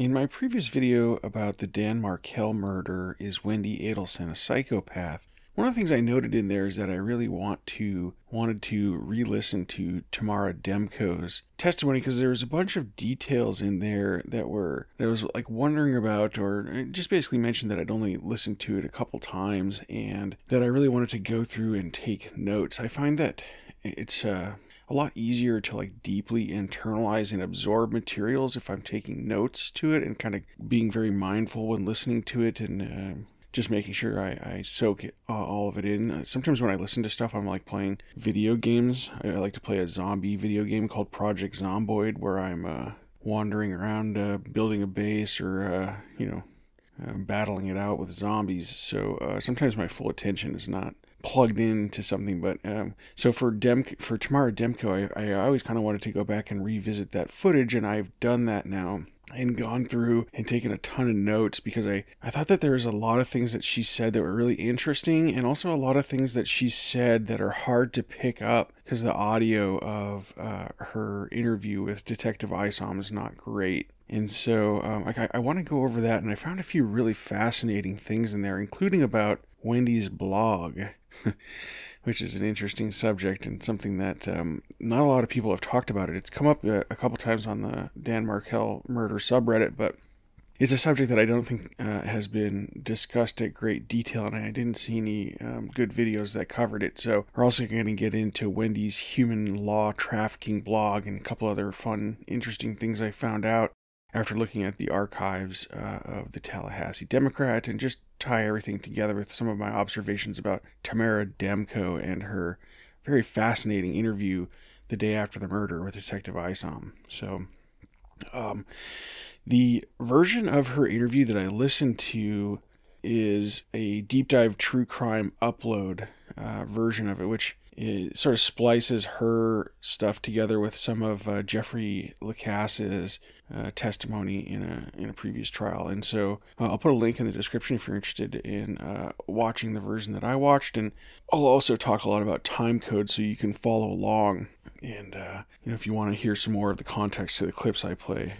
In my previous video about the Dan Markel murder, is Wendi a psychopath? One of the things I noted in there is that I really wanted to re-listen to Tamara Demko's testimony, because there was a bunch of details in there that I was like wondering about, or it just basically mentioned that I'd only listened to it a couple times and that I really wanted to go through and take notes. I find that it's a lot easier to like deeply internalize and absorb materials if I'm taking notes to it and kind of being very mindful when listening to it, and just making sure I soak all of it in. Sometimes when I listen to stuff, I'm like playing video games. I like to play a zombie video game called Project Zomboid, where I'm wandering around building a base or battling it out with zombies. So sometimes my full attention is not plugged into something, but so for Tamara Demko, I always kind of wanted to go back and revisit that footage, and I've done that now and gone through and taken a ton of notes, because I thought that there was a lot of things that she said that were really interesting, and also a lot of things that she said that are hard to pick up because the audio of her interview with Detective Isom is not great. And so I want to go over that, and I found a few really fascinating things in there, including about Wendi's blog, which is an interesting subject and something that not a lot of people have talked about it. It's come up a couple times on the Dan Markel murder subreddit, but it's a subject that I don't think has been discussed at great detail, and I didn't see any good videos that covered it. So we're also going to get into Wendi's human law trafficking blog and a couple other fun, interesting things I found out after looking at the archives of the Tallahassee Democrat, and just tie everything together with some of my observations about Tamara Demko and her very fascinating interview the day after the murder with Detective Isom. So the version of her interview that I listened to is a deep dive true crime upload version of it, which it sort of splices her stuff together with some of Jeffrey Lacasse's testimony in a previous trial. And so I'll put a link in the description if you're interested in watching the version that I watched, and I'll also talk a lot about time code so you can follow along, and if you want to hear some more of the context to the clips I play,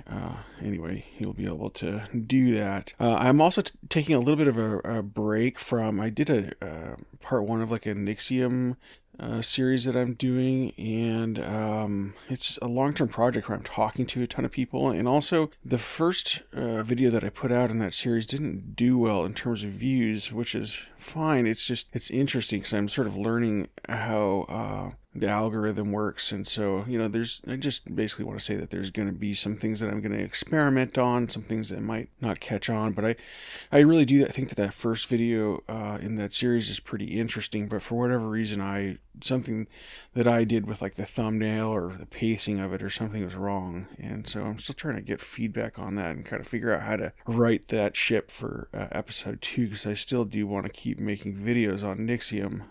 anyway, you'll be able to do that. I'm also taking a little bit of a break from, I did a part one of like a Nixium series that I'm doing, and it's a long-term project where I'm talking to a ton of people, and also the first video that I put out in that series didn't do well in terms of views, which is fine. It's interesting because I'm sort of learning how the algorithm works, and so I just basically want to say that there's going to be some things that I'm going to experiment on, some things that might not catch on, but I really do think that first video in that series is pretty interesting, but for whatever reason something that I did with like the thumbnail or the pacing of it or something was wrong, and so I'm still trying to get feedback on that and kind of figure out how to right that ship for episode 2, because I still do want to keep making videos on Nixium,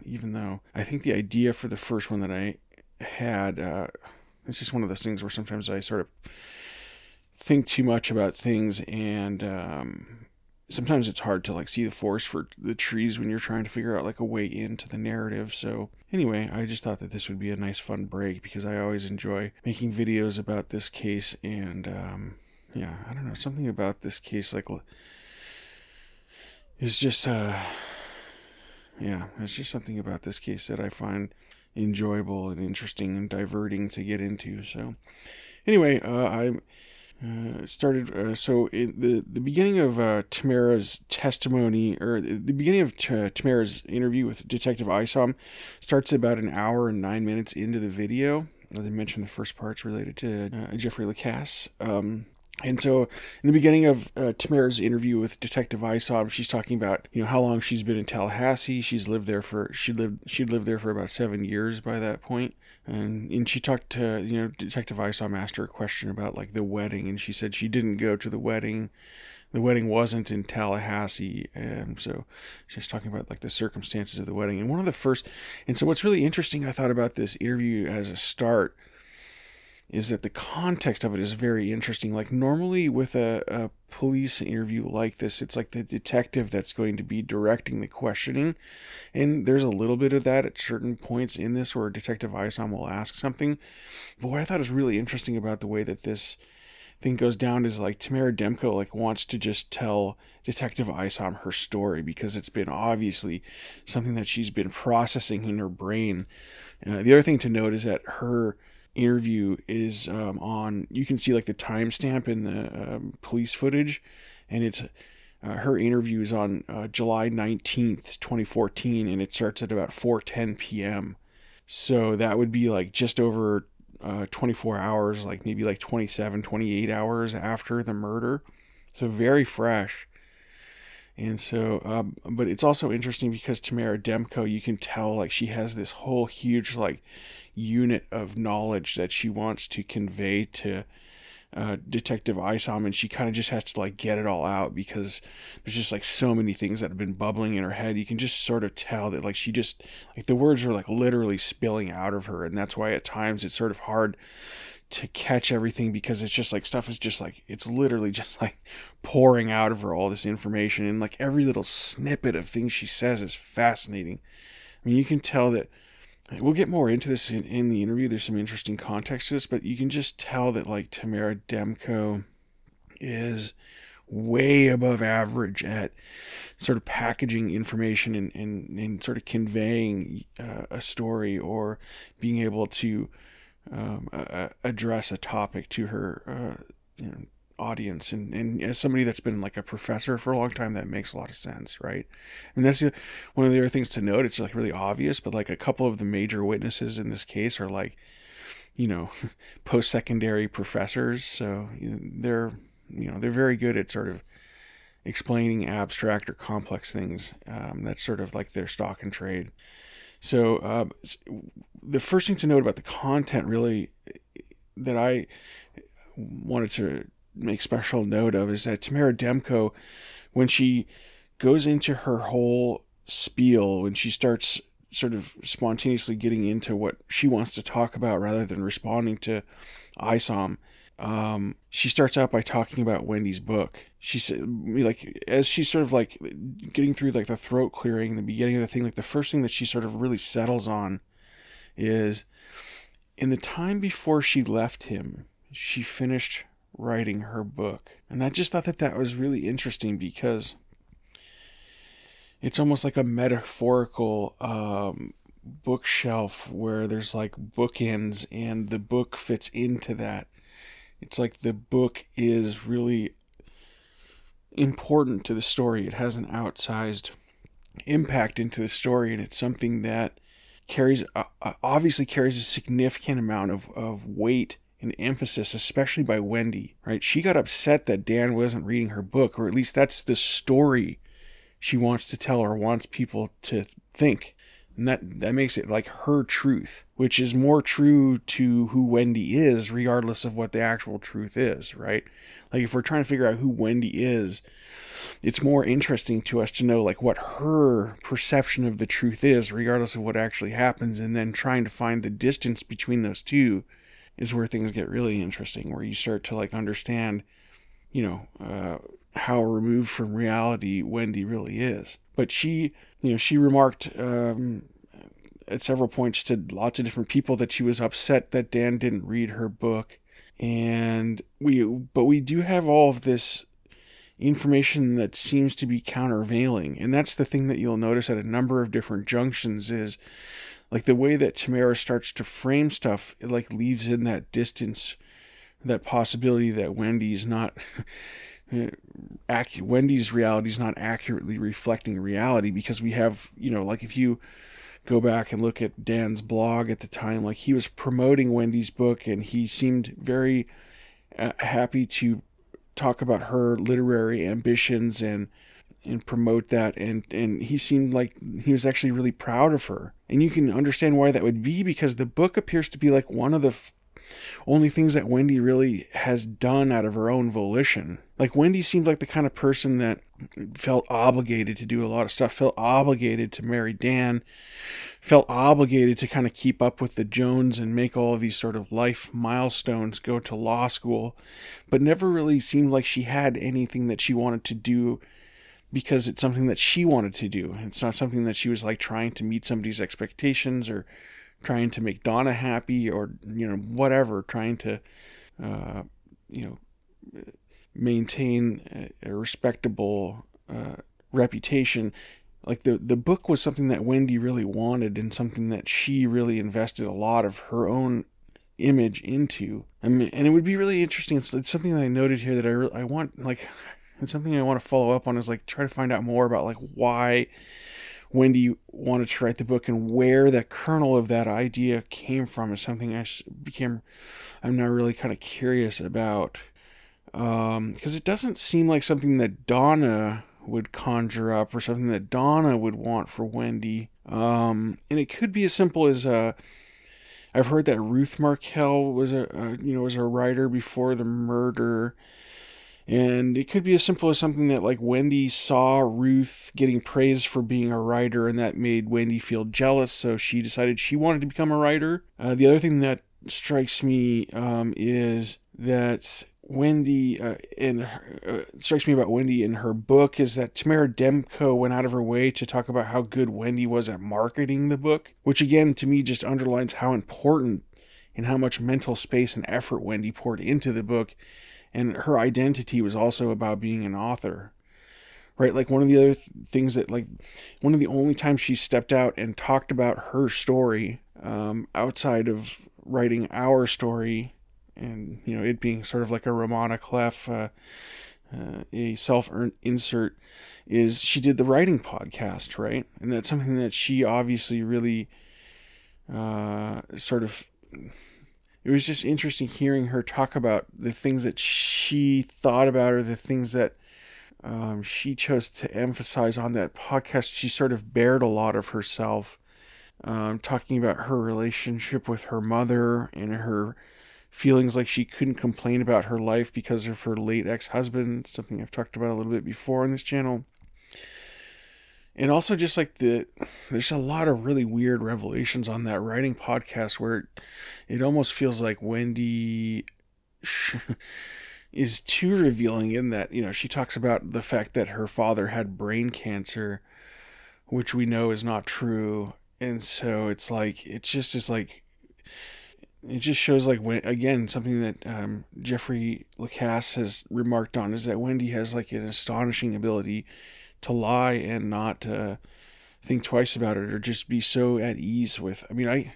even though I think the idea for the first one that I had, it's just one of those things where sometimes I sort of think too much about things, and sometimes it's hard to like see the forest for the trees when you're trying to figure out like a way into the narrative. So anyway, I just thought that this would be a nice fun break, because I always enjoy making videos about this case, and I don't know, something about this case like is just it's just something about this case that I find enjoyable and interesting and diverting to get into. So anyway, I started so in the beginning of Tamara's testimony, or the beginning of Tamara's interview with Detective Isom, starts about an hour and 9 minutes into the video. As I mentioned, the first part's related to Jeffrey Lacasse. And so in the beginning of Tamara's interview with Detective Isom, she's talking about, how long she's been in Tallahassee. She'd lived there for about 7 years by that point. And she talked to, Detective Isom asked her a question about like the wedding, and she said she didn't go to the wedding. The wedding wasn't in Tallahassee. And so she's talking about like the circumstances of the wedding. And so what's really interesting, I thought, about this interview as a start is that the context of it is very interesting. Like normally with a police interview like this, it's like the detective that's going to be directing the questioning. And there's a little bit of that at certain points in this where Detective Isom will ask something. But what I thought is really interesting about the way that this thing goes down is like Tamara Demko like wants to just tell Detective Isom her story because it's been obviously something that she's been processing in her brain. The other thing to note is that her interview is on, you can see like the timestamp in the police footage, and it's her interview is on July 19th, 2014, and it starts at about 4:10 p.m. So that would be like just over 24 hours, like maybe like 27, 28 hours after the murder. So very fresh. And so, but it's also interesting because Tamara Demko, you can tell like she has this whole huge like unit of knowledge that she wants to convey to Detective Isom, and she kind of just has to like get it all out because there's just like so many things that have been bubbling in her head. You can just sort of tell that like she just like the words are like literally spilling out of her, and that's why at times it's sort of hard to catch everything because it's just like stuff is just like it's literally just like pouring out of her, all this information, and like every little snippet of things she says is fascinating. I mean, you can tell that we'll get more into this in the interview. There's some interesting context to this, but you can just tell that like Tamara Demko is way above average at sort of packaging information and sort of conveying a story or being able to address a topic to her audience. And as somebody that's been like a professor for a long time, that makes a lot of sense, right? And that's one of the other things to note. It's like really obvious, but like a couple of the major witnesses in this case are like, post-secondary professors. So they're very good at sort of explaining abstract or complex things. That's sort of like their stock and trade. So the first thing to note about the content really that I wanted to make special note of is that Tamara Demko, when she goes into her whole spiel, when she starts sort of spontaneously getting into what she wants to talk about rather than responding to Isom, she starts out by talking about Wendy's book. She said, like, as she's sort of like getting through like the throat clearing in the beginning of the thing, like the first thing that she sort of really settles on is in the time before she left him, she finished writing her book. And I just thought that that was really interesting because it's almost like a metaphorical bookshelf where there's like bookends and the book fits into that. It's like the book is really important to the story. It has an outsized impact into the story, and it's something that obviously carries a significant amount of weight and emphasis, especially by Wendi, right? She got upset that Dan wasn't reading her book, or at least that's the story she wants to tell or wants people to think. And that makes it like her truth, which is more true to who Wendi is, regardless of what the actual truth is, right? Like if we're trying to figure out who Wendi is, it's more interesting to us to know like what her perception of the truth is, regardless of what actually happens. And then trying to find the distance between those two is where things get really interesting, where you start to like understand, how removed from reality Wendi really is. But she remarked at several points to lots of different people that she was upset that Dan didn't read her book. And we do have all of this information that seems to be countervailing. And that's the thing that you'll notice at a number of different junctions is like the way that Tamara starts to frame stuff, it like leaves in that distance, that possibility that Wendy's not Wendy's reality is not accurately reflecting reality, because we have, like if you go back and look at Dan's blog at the time, like he was promoting Wendy's book and he seemed very happy to talk about her literary ambitions and promote that, and he seemed like he was actually really proud of her. And you can understand why that would be, because the book appears to be like one of the only things that Wendi really has done out of her own volition. Like Wendi seemed like the kind of person that felt obligated to do a lot of stuff, felt obligated to marry Dan, felt obligated to kind of keep up with the Jones and make all of these sort of life milestones, go to law school, but never really seemed like she had anything that she wanted to do because it's something that she wanted to do. It's not something that she was like trying to meet somebody's expectations or trying to make Donna happy or, whatever, trying to, maintain a respectable reputation. Like the book was something that Wendi really wanted and something that she really invested a lot of her own image into. I mean, and it would be really interesting. It's something that I noted here that I want, like, it's something I want to follow up on, is like try to find out more about like why Wendi wanted to write the book and where the kernel of that idea came from. Is something I'm now really kind of curious about, because it doesn't seem like something that Donna would conjure up or something that Donna would want for Wendi. And it could be as simple as I've heard that Ruth Markel was was a writer before the murder, and it could be as simple as something that like Wendi saw Ruth getting praised for being a writer, and that made Wendi feel jealous, so she decided she wanted to become a writer. The other thing that strikes me is that Wendi strikes me about Wendi in her book is that Tamara Demko went out of her way to talk about how good Wendi was at marketing the book, which again to me just underlines how important and how much mental space and effort Wendi poured into the book, and her identity was also about being an author, right? Like one of the other things that, like, one of the only times she stepped out and talked about her story outside of writing our story, and it being sort of like a Romana Clef, a self-insert, is she did the writing podcast, right? And that's something that she obviously really it was just interesting hearing her talk about the things that she thought about, or the things that she chose to emphasize on that podcast. She sort of bared a lot of herself, talking about her relationship with her mother and her feelings like she couldn't complain about her life because of her late ex-husband, something I've talked about a little bit before on this channel. And also just like there's a lot of really weird revelations on that writing podcast where it almost feels like Wendi is too revealing in that, she talks about the fact that her father had brain cancer, which we know is not true. And so it's like, it just shows like, again, something that Jeffrey Lacasse has remarked on, is that Wendi has like an astonishing ability to lie and not think twice about it, or just be so at ease with. I mean, I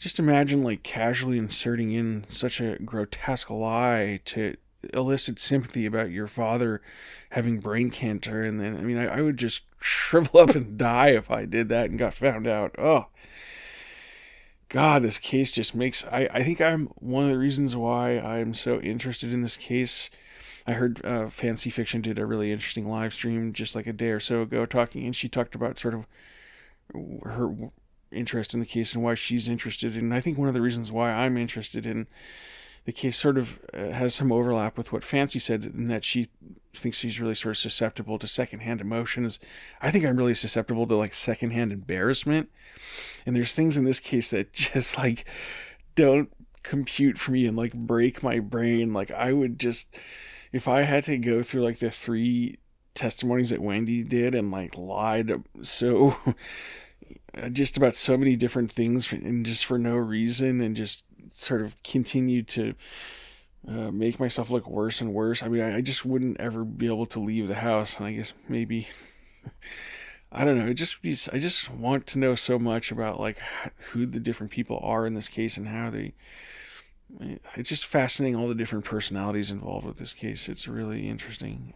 just imagine like casually inserting in such a grotesque lie to elicit sympathy about your father having brain cancer, and then, I mean, I would just shrivel up and die if I did that and got found out. Oh God, this case just makes, I think I'm one of the reasons why I'm so interested in this case. I heard Fancy Fiction did a really interesting live stream just like a day or so ago talking, and she talked about sort of her interest in the case and why she's interested. And I think one of the reasons why I'm interested in the case sort of has some overlap with what Fancy said, in that she thinks she's really sort of susceptible to secondhand emotions. I think I'm really susceptible to like secondhand embarrassment. And there's things in this case that just like don't compute for me and like break my brain. Like I would just, if I had to go through like the 3 testimonies that Wendi did and like lied so just about so many different things and just for no reason, and just sort of continued to make myself look worse and worse. I mean, I just wouldn't ever be able to leave the house. And I guess maybe, I don't know. I just want to know so much about like who the different people are in this case and how it's just fascinating, all the different personalities involved with this case. It's really interesting.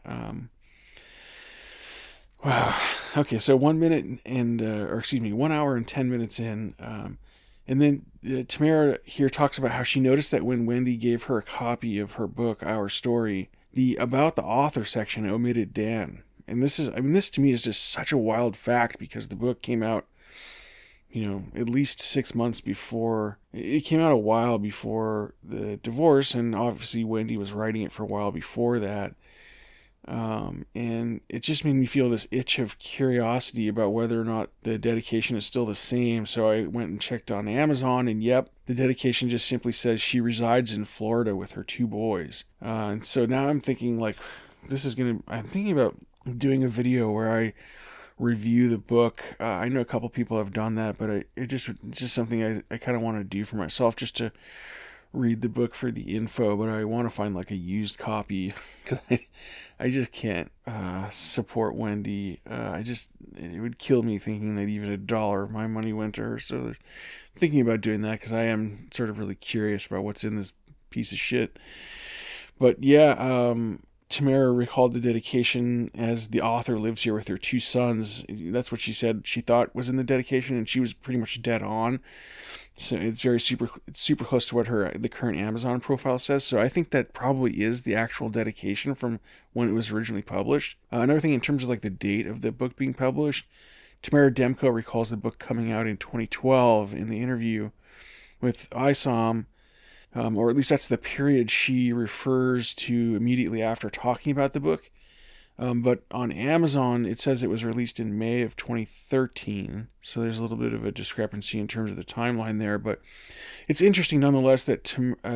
Wow. Okay, so 1 minute and, 1 hour and 10 minutes in, and then Tamara here talks about how she noticed that when Wendi gave her a copy of her book, Our Story, the about the author section omitted Dan. And this to me is just such a wild fact, because the book came out, at least 6 months before. It came out a while before the divorce, and obviously Wendi was writing it for a while before that. And it just made me feel this itch of curiosity about whether or not the dedication is still the same. So I went and checked on Amazon, and yep, the dedication just simply says she resides in Florida with her 2 boys. And so now I'm thinking like, I'm thinking about doing a video where I review the book. I know a couple people have done that, but it's just something I kind of want to do for myself, just to read the book for the info, but I want to find like a used copy because I just can't support Wendi. It would kill me thinking that even $1 of my money went to her. So thinking about doing that because I am sort of really curious about what's in this piece of shit. But yeah, Tamara recalled the dedication as the author lives here with her 2 sons. That's what she said she thought was in the dedication, and she was pretty much dead on. So it's super close to what the current Amazon profile says. So I think that probably is the actual dedication from when it was originally published. Another thing in terms of like the date of the book being published, Tamara Demko recalls the book coming out in 2012 in the interview with Isom. Or at least that's the period she refers to immediately after talking about the book. But on Amazon, it says it was released in May of 2013. So there's a little bit of a discrepancy in terms of the timeline there. But it's interesting nonetheless that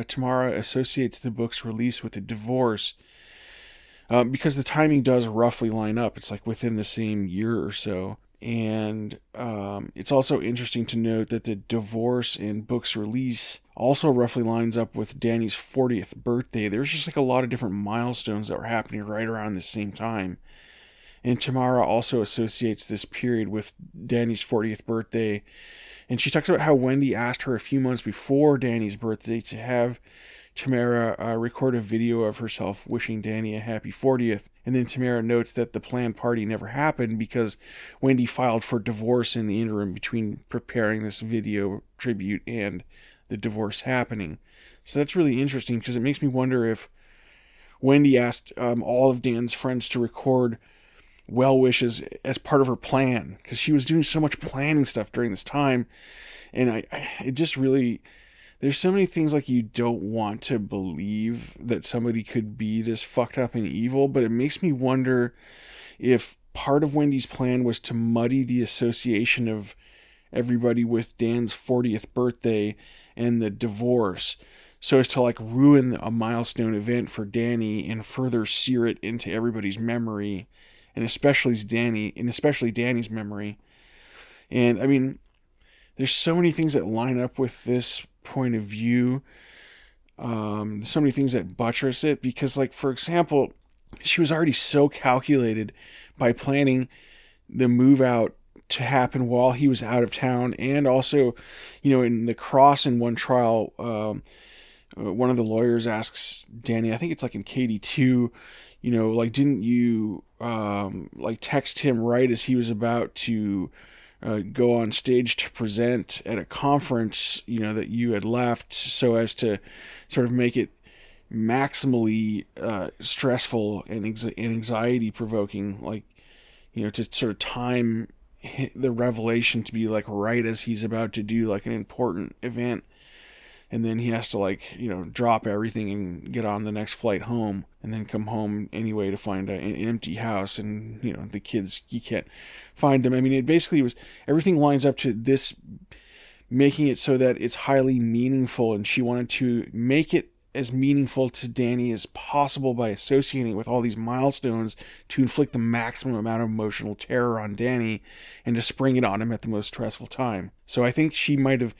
Tamara associates the book's release with the divorce because the timing does roughly line up. It's like within the same year or so. And it's also interesting to note that the divorce and book's release also roughly lines up with Danny's 40th birthday. There's just like a lot of different milestones that were happening right around the same time. And Tamara also associates this period with Danny's 40th birthday. And she talks about how Wendi asked her a few months before Danny's birthday to have Tamara record a video of herself wishing Danny a happy 40th. And then Tamara notes that the planned party never happened because Wendi filed for divorce in the interim between preparing this video tribute and the divorce happening. So that's really interesting because it makes me wonder if Wendi asked all of Dan's friends to record well wishes as part of her plan because she was doing so much planning stuff during this time. And it just really... There's so many things like you don't want to believe that somebody could be this fucked up and evil, but it makes me wonder if part of Wendi's plan was to muddy the association of everybody with Dan's 40th birthday and the divorce so as to like ruin a milestone event for Danny and further sear it into everybody's memory and especially Danny's memory. And I mean, there's so many things that line up with this point of view, so many things that buttress it because, like, for example, she was already so calculated by planning the move out to happen while he was out of town. And also, in the cross in one trial, one of the lawyers asks Danny, I think it's like in KD2, like, didn't you like text him right as he was about to go on stage to present at a conference, that you had left so as to sort of make it maximally stressful and anxiety provoking, like, to sort of time the revelation to be like right as he's about to do like an important event. And then he has to like, drop everything and get on the next flight home and then come home anyway to find an empty house. And, the kids, you can't find them. I mean, it basically was, everything lines up to this, making it so that it's highly meaningful. And she wanted to make it as meaningful to Danny as possible by associating it with all these milestones to inflict the maximum amount of emotional terror on Danny and to spring it on him at the most stressful time. So I think she might have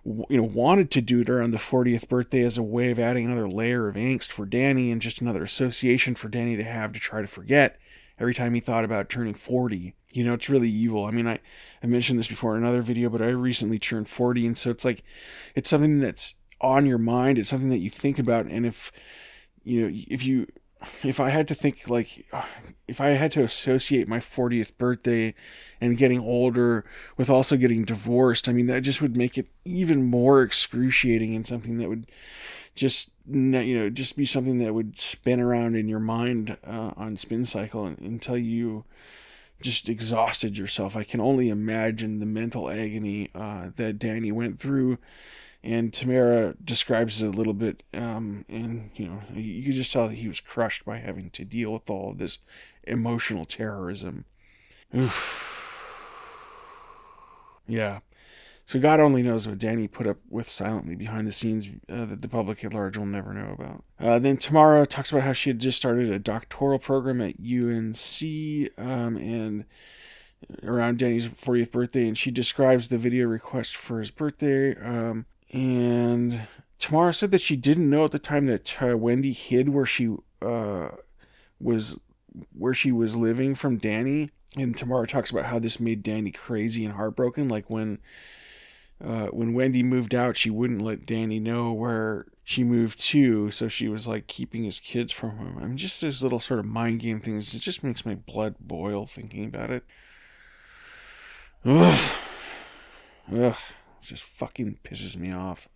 wanted to do it around the 40th birthday as a way of adding another layer of angst for Danny and just another association for Danny to have to try to forget every time he thought about turning 40. It's really evil. I mean, I mentioned this before in another video, but I recently turned 40, and so it's like, it's something that's on your mind. It's something that you think about, and if I had to think, like, if I had to associate my 40th birthday and getting older with also getting divorced, I mean, that just would make it even more excruciating and something that would just be something that would spin around in your mind on spin cycle until you just exhausted yourself. I can only imagine the mental agony that Danny went through. And Tamara describes it a little bit, and, you could just tell that he was crushed by having to deal with all of this emotional terrorism. Oof. Yeah. So God only knows what Danny put up with silently behind the scenes that the public at large will never know about. Then Tamara talks about how she had just started a doctoral program at UNC, and around Danny's 40th birthday, and she describes the video request for his birthday, and Tamara said that she didn't know at the time that Wendi hid was where she was living from Danny. And Tamara talks about how this made Danny crazy and heartbroken. Like when Wendi moved out, she wouldn't let Danny know where she moved to, so she was like keeping his kids from him. I mean, just those little sort of mind game things. It just makes my blood boil thinking about it. Ugh. Ugh. It just fucking pisses me off.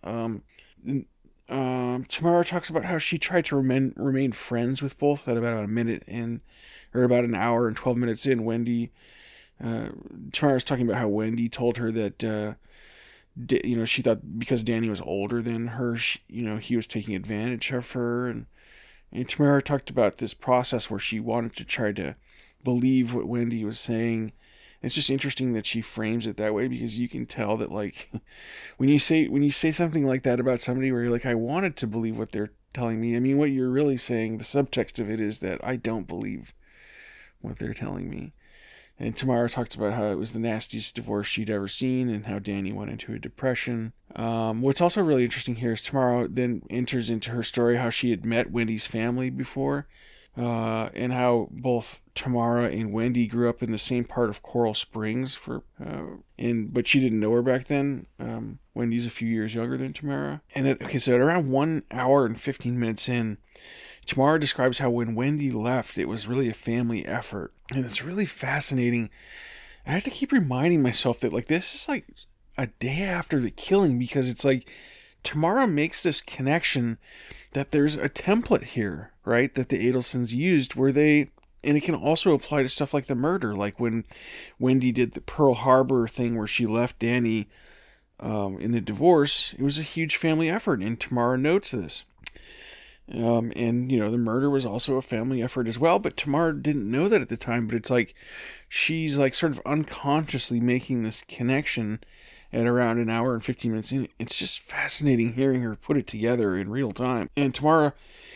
Tamara talks about how she tried to remain friends with both at about a minute in, or about an hour and 12 minutes in. Tamara's talking about how Wendi told her that, she thought because Danny was older than her, he was taking advantage of her. And Tamara talked about this process where she wanted to try to believe what Wendi was saying. It's just interesting that she frames it that way, because you can tell that, like, when you say something like that about somebody where you're like, I wanted to believe what they're telling me. I mean, what you're really saying, the subtext of it is that I don't believe what they're telling me. And Tamara talked about how it was the nastiest divorce she'd ever seen and how Danny went into a depression. What's also really interesting here is Tamara then enters into her story how she had met Wendy's family before. And how both Tamara and Wendi grew up in the same part of Coral Springs but she didn't know her back then. Wendy's a few years younger than Tamara. So at around 1 hour and 15 minutes in, Tamara describes how when Wendi left, it was really a family effort. And it's really fascinating. I have to keep reminding myself that, like, this is like a day after the killing, because it's like Tamara makes this connection that there's a template here, right, that the Adelsons used and it can also apply to stuff like the murder, like when Wendi did the Pearl Harbor thing where she left Danny in the divorce. It was a huge family effort, and Tamara notes this. And the murder was also a family effort as well, but Tamara didn't know that at the time. But it's like she's like sort of unconsciously making this connection at around an hour and 15 minutes in. It's just fascinating hearing her put it together in real time. And Tamara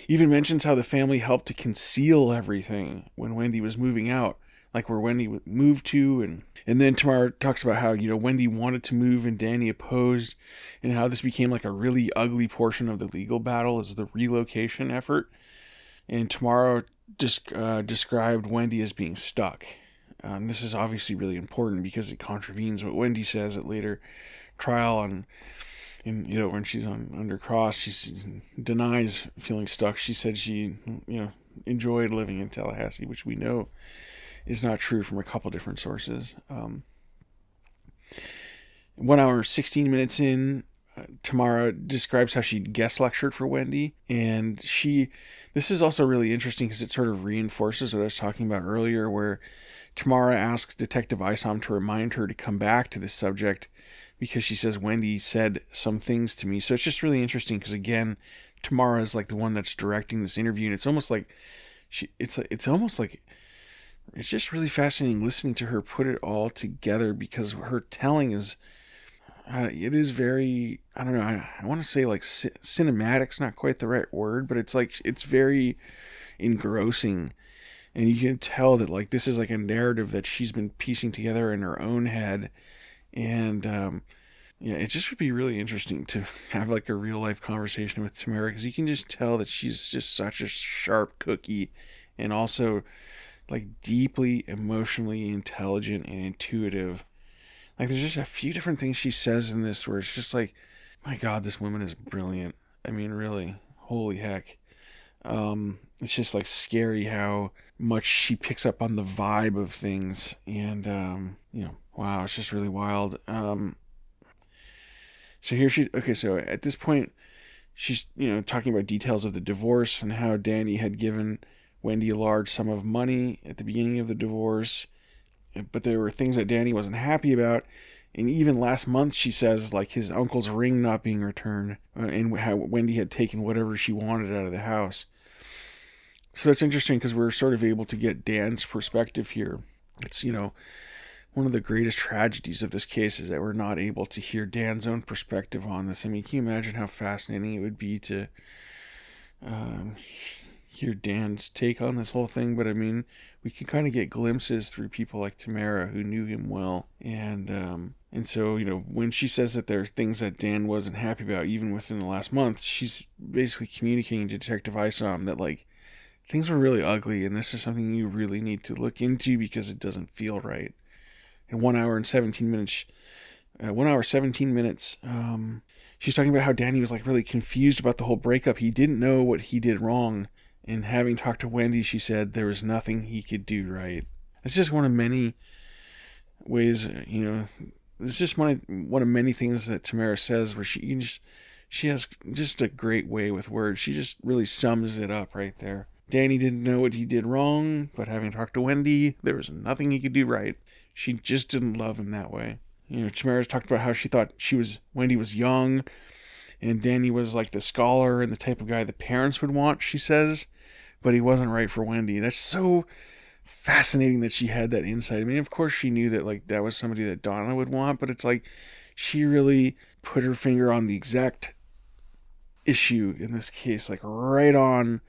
even mentions how the family helped to conceal everything when Wendi was moving out, like where Wendi moved to. And then Tamara talks about how, Wendi wanted to move and Danny opposed, and how this became like a really ugly portion of the legal battle as the relocation effort. And Tamara described Wendi as being stuck. This is obviously really important because it contravenes what Wendi says at later trial when she's under cross. She denies feeling stuck. She said she enjoyed living in Tallahassee, which we know is not true from a couple different sources. 1 hour 16 minutes in, Tamara describes how she guest lectured for Wendi, and this is also really interesting because it sort of reinforces what I was talking about earlier, where Tamara asks Detective Isom to remind her to come back to this subject because she says Wendi said some things to me. So it's just really interesting because, again, Tamara is like the one that's directing this interview, and it's almost like it's just really fascinating listening to her put it all together, because her telling is it is very, I don't know, I want to say like cinematic's not quite the right word, but it's very engrossing. And you can tell that, like, this is like a narrative that she's been piecing together in her own head. And, it just would be really interesting to have like a real life conversation with Tamara, because you can just tell that she's just such a sharp cookie, and also like deeply emotionally intelligent and intuitive. Like, there's just a few different things she says in this where it's just like, my God, this woman is brilliant. I mean, really, holy heck. It's just like scary how much she picks up on the vibe of things, and wow, it's just really wild. So at this point she's talking about details of the divorce and how Danny had given Wendi a large sum of money at the beginning of the divorce, but there were things that Danny wasn't happy about. And even last month, she says, like, his uncle's ring not being returned, and how Wendi had taken whatever she wanted out of the house. So that's interesting because we're sort of able to get Dan's perspective here. It's, one of the greatest tragedies of this case is that we're not able to hear Dan's own perspective on this. I mean, can you imagine how fascinating it would be to hear Dan's take on this whole thing, but I mean, we can kind of get glimpses through people like Tamara who knew him well. And so, when she says that there are things that Dan wasn't happy about, even within the last month, she's basically communicating to Detective Isom that, like, things were really ugly, and this is something you really need to look into because it doesn't feel right. In 1 hour and 17 minutes, she's talking about how Danny was, like, really confused about the whole breakup. He didn't know what he did wrong, and having talked to Wendi, she said there was nothing he could do right. It's just one of many ways, it's just one of many things that Tamara says where she has just a great way with words. She just really sums it up right there. Danny didn't know what he did wrong, but having talked to Wendi, there was nothing he could do right. She just didn't love him that way. Tamara talked about how she thought Wendi was young, and Danny was like the scholar and the type of guy the parents would want, she says, but he wasn't right for Wendi. That's so fascinating that she had that insight. I mean, of course she knew that, like, that was somebody that Donna would want, but it's like she really put her finger on the exact issue in this case, like right on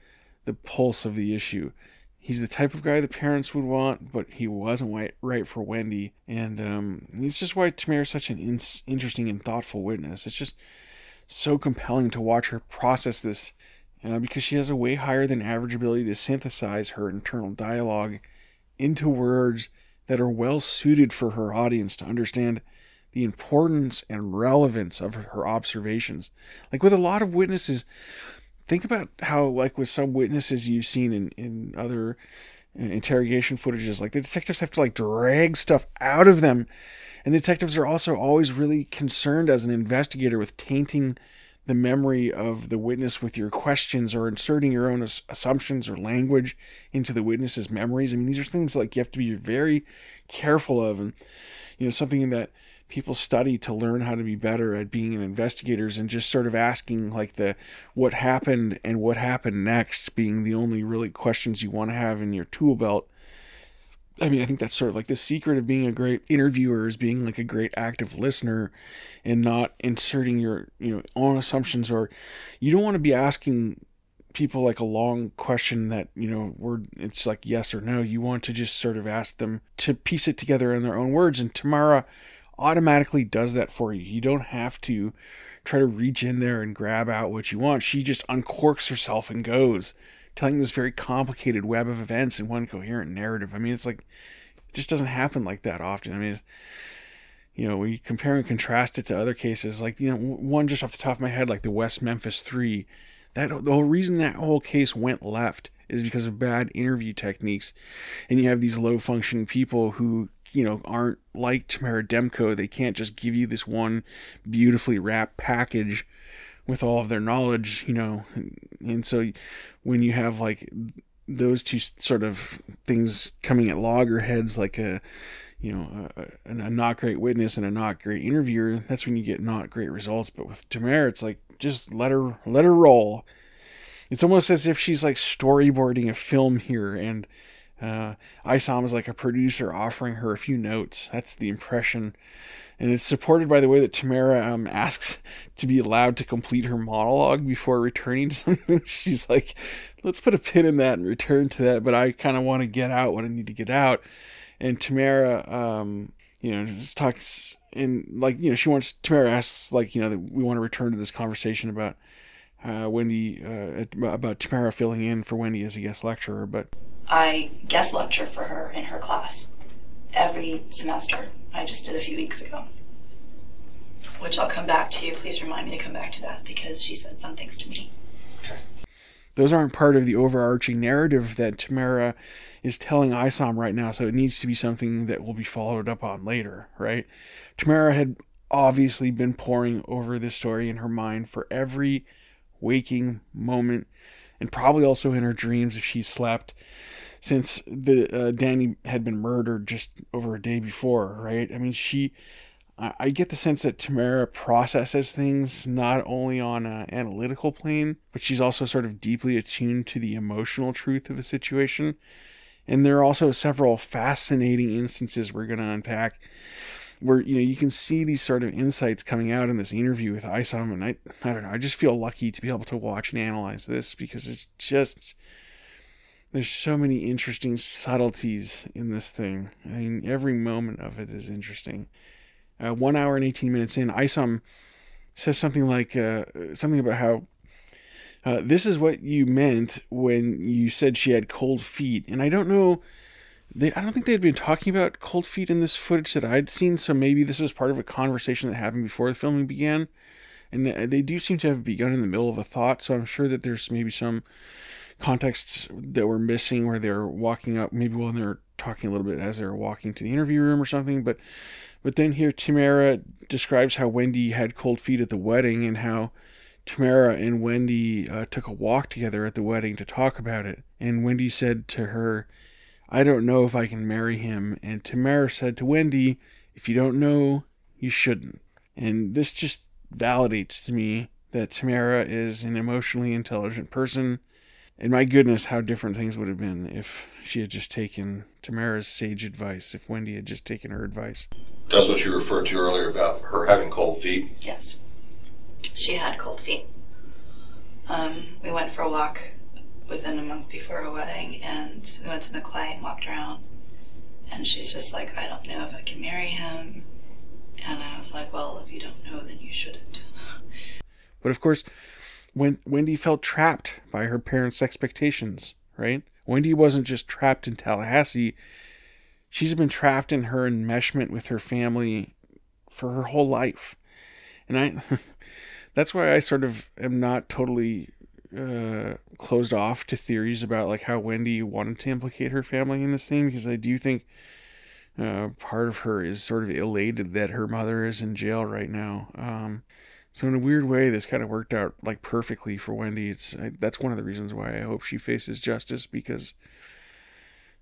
the pulse of the issue. He's the type of guy the parents would want, but he wasn't right for Wendi. And it's just why Tamara's such an interesting and thoughtful witness. It's just so compelling to watch her process this because she has a way higher than average ability to synthesize her internal dialogue into words that are well suited for her audience to understand the importance and relevance of her observations. Like with a lot of witnesses, think about how, like with some witnesses you've seen in other interrogation footages, like the detectives have to like drag stuff out of them. And the detectives are also always really concerned as an investigator with tainting the memory of the witness with your questions or inserting your own assumptions or language into the witness's memories. I mean, these are things like you have to be very careful of, and something that people study to learn how to be better at being an investigators, and just sort of asking like the what happened and what happened next being the only really questions you want to have in your tool belt. I mean, I think that's sort of like the secret of being a great interviewer, is being like a great active listener and not inserting your, own assumptions, or you don't want to be asking people like a long question that, it's like yes or no. You want to just sort of ask them to piece it together in their own words. And Tamara automatically does that for you. You don't have to try to reach in there and grab out what you want. She just uncorks herself and goes, telling this very complicated web of events in one coherent narrative. I mean, it's like, it just doesn't happen like that often. I mean, when you compare and contrast it to other cases, like, one just off the top of my head, like the West Memphis 3, the whole reason that whole case went left is because of bad interview techniques. And you have these low functioning people who, aren't like Tamara Demko. They can't just give you this one beautifully wrapped package with all of their knowledge, and so when you have like those two sort of things coming at loggerheads, like a not great witness and a not great interviewer, that's when you get not great results. But with Tamara, it's like, just let her roll. It's almost as if she's like storyboarding a film here, and Isom is like a producer offering her a few notes. That's the impression. And it's supported by the way that Tamara asks to be allowed to complete her monologue before returning to something. She's like, let's put a pin in that and return to that, but I kind of want to get out what I need to get out. And Tamara, just talks in, like, Tamara asks, like, that we want to return to this conversation about Wendi, about Tamara filling in for Wendi as a guest lecturer. But I guest lecture for her in her class every semester. I just did a few weeks ago, which I'll come back to. Please remind me to come back to that, because she said some things to me. Okay. Those aren't part of the overarching narrative that Tamara is telling Isom right now, so it needs to be something that will be followed up on later, right? Tamara had obviously been poring over this story in her mind for every waking moment, and probably also in her dreams if she slept, since Danny had been murdered just over a day before, right? I mean, I get the sense that Tamara processes things not only on an analytical plane, but she's also sort of deeply attuned to the emotional truth of a situation. And there are also several fascinating instances we're going to unpack where, you can see these sort of insights coming out in this interview with Isom. And I don't know, I just feel lucky to be able to watch and analyze this, because it's just There's so many interesting subtleties in this thing. I mean, every moment of it is interesting. 1 hour and 18 minutes in, Isom says something like, something about how this is what you meant when you said she had cold feet. And I don't know, I don't think they'd been talking about cold feet in this footage that I'd seen, so maybe this was part of a conversation that happened before the filming began. And they do seem to have begun in the middle of a thought, so I'm sure that there's maybe some contexts that were missing where they're walking up, maybe when they're talking a little bit as they're walking to the interview room or something. But then here Tamara describes how Wendi had cold feet at the wedding, and how Tamara and Wendi took a walk together at the wedding to talk about it. And Wendi said to her, "I don't know if I can marry him." And Tamara said to Wendi, "If you don't know, you shouldn't." And this just validates to me that Tamara is an emotionally intelligent person. And my goodness, how different things would have been if she had just taken Tamara's sage advice, if Wendi had just taken her advice. That's what you referred to earlier about her having cold feet? Yes. She had cold feet. We went for a walk within a month before her wedding, and we went to McClay and walked around. And she's just like, "I don't know if I can marry him." And I was like, "Well, if you don't know, then you shouldn't." But of course, when Wendi felt trapped by her parents' expectations, right? Wendi wasn't just trapped in Tallahassee. She's been trapped in her enmeshment with her family for her whole life. And that's why I sort of am not totally closed off to theories about like how Wendi wanted to implicate her family in this thing, because I do think part of her is sort of elated that her mother is in jail right now. So in a weird way, this kind of worked out like perfectly for Wendi. That's one of the reasons why I hope she faces justice, because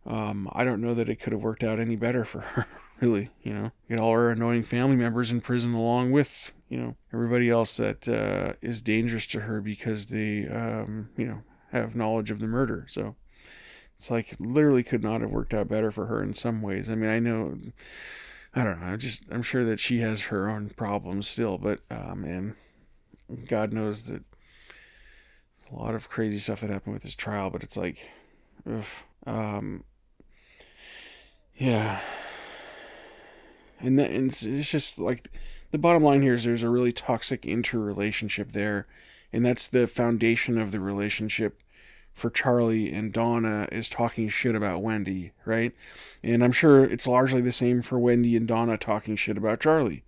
I don't know that it could have worked out any better for her, really. Get all her annoying family members in prison along with, everybody else that is dangerous to her because they, have knowledge of the murder. So it's like it literally could not have worked out better for her in some ways. I mean, I don't know. I'm sure that she has her own problems still, but and God knows that there's a lot of crazy stuff that happened with this trial. But it's like, yeah, and it's just like the bottom line here is there's a really toxic interrelationship there, and that's the foundation of the relationship for Charlie and Donna, is talking shit about Wendi, right? And I'm sure it's largely the same for Wendi and Donna talking shit about Charlie,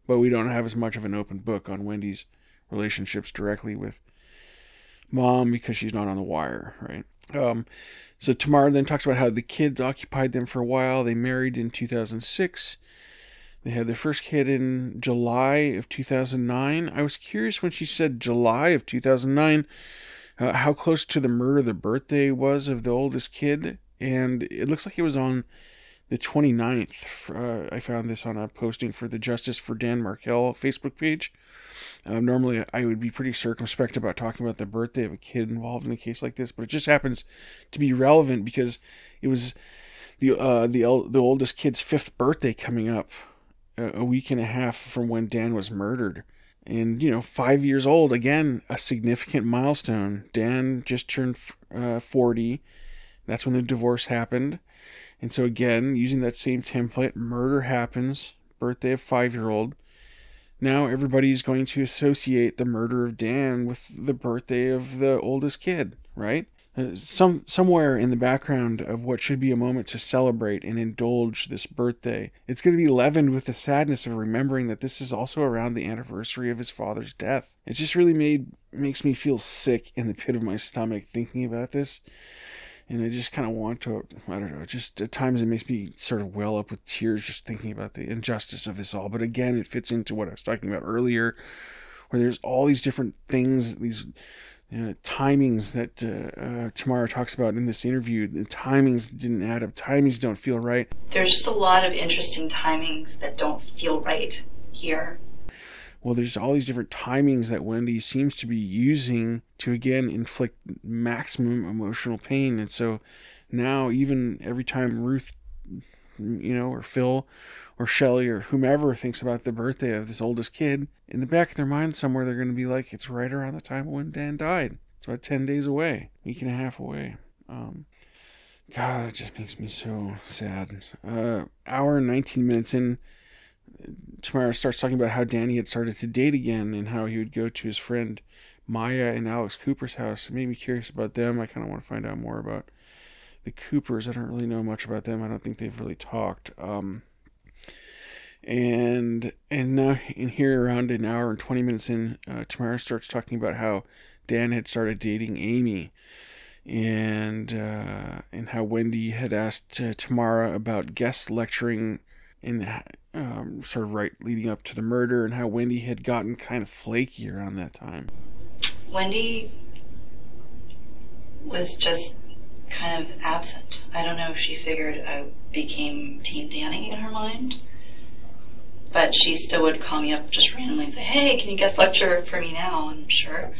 but we don't have as much of an open book on Wendy's relationships directly with Mom because she's not on the wire, right? So Tamara then talks about how the kids occupied them for a while. They married in 2006. They had their first kid in July of 2009. I was curious when she said July of 2009, how close to the murder the birthday was of the oldest kid. And it looks like it was on the 29th. I found this on a posting for the Justice for Dan Markel Facebook page. Normally, I would be pretty circumspect about talking about the birthday of a kid involved in a case like this, but it just happens to be relevant because it was the oldest kid's 5th birthday coming up a week and a half from when Dan was murdered. And, 5 years old, again, a significant milestone. Dan just turned 40. That's when the divorce happened. And so again, using that same template, murder happens, birthday of 5-year-old. Now everybody's going to associate the murder of Dan with the birthday of the oldest kid, right? Somewhere in the background of what should be a moment to celebrate and indulge this birthday, it's going to be leavened with the sadness of remembering that this is also around the anniversary of his father's death. It just really makes me feel sick in the pit of my stomach thinking about this. And I just kind of want to, I don't know, just at times it makes me sort of well up with tears just thinking about the injustice of this all. But again, it fits into what I was talking about earlier, where there's all these different things, these timings that Tamara talks about in this interview. The timings didn't add up. Timings don't feel right. There's just a lot of interesting timings that don't feel right here. Well, there's all these different timings that Wendi seems to be using to, again, inflict maximum emotional pain. And so now, even every time Ruth, or Phil or Shelley or whomever thinks about the birthday of this oldest kid, in the back of their mind somewhere, they're going to be like, it's right around the time when Dan died. It's about 10 days away, week and a half away. God, it just makes me so sad. Hour and 19 minutes in, Tamara starts talking about how Danny had started to date again and how he would go to his friend Maya and Alex Cooper's house. It made me curious about them. I kind of want to find out more about the Coopers. I don't really know much about them. I don't think they've really talked. And now in here, around an hour and 20 minutes in, Tamara starts talking about how Dan had started dating Amy, and how Wendi had asked Tamara about guest lecturing in sort of right leading up to the murder, and how Wendi had gotten kind of flaky around that time. Wendi was just kind of absent. I don't know if she figured I became Team Danny in her mind, but she still would call me up just randomly and say, hey, can you guest lecture for me now? And sure.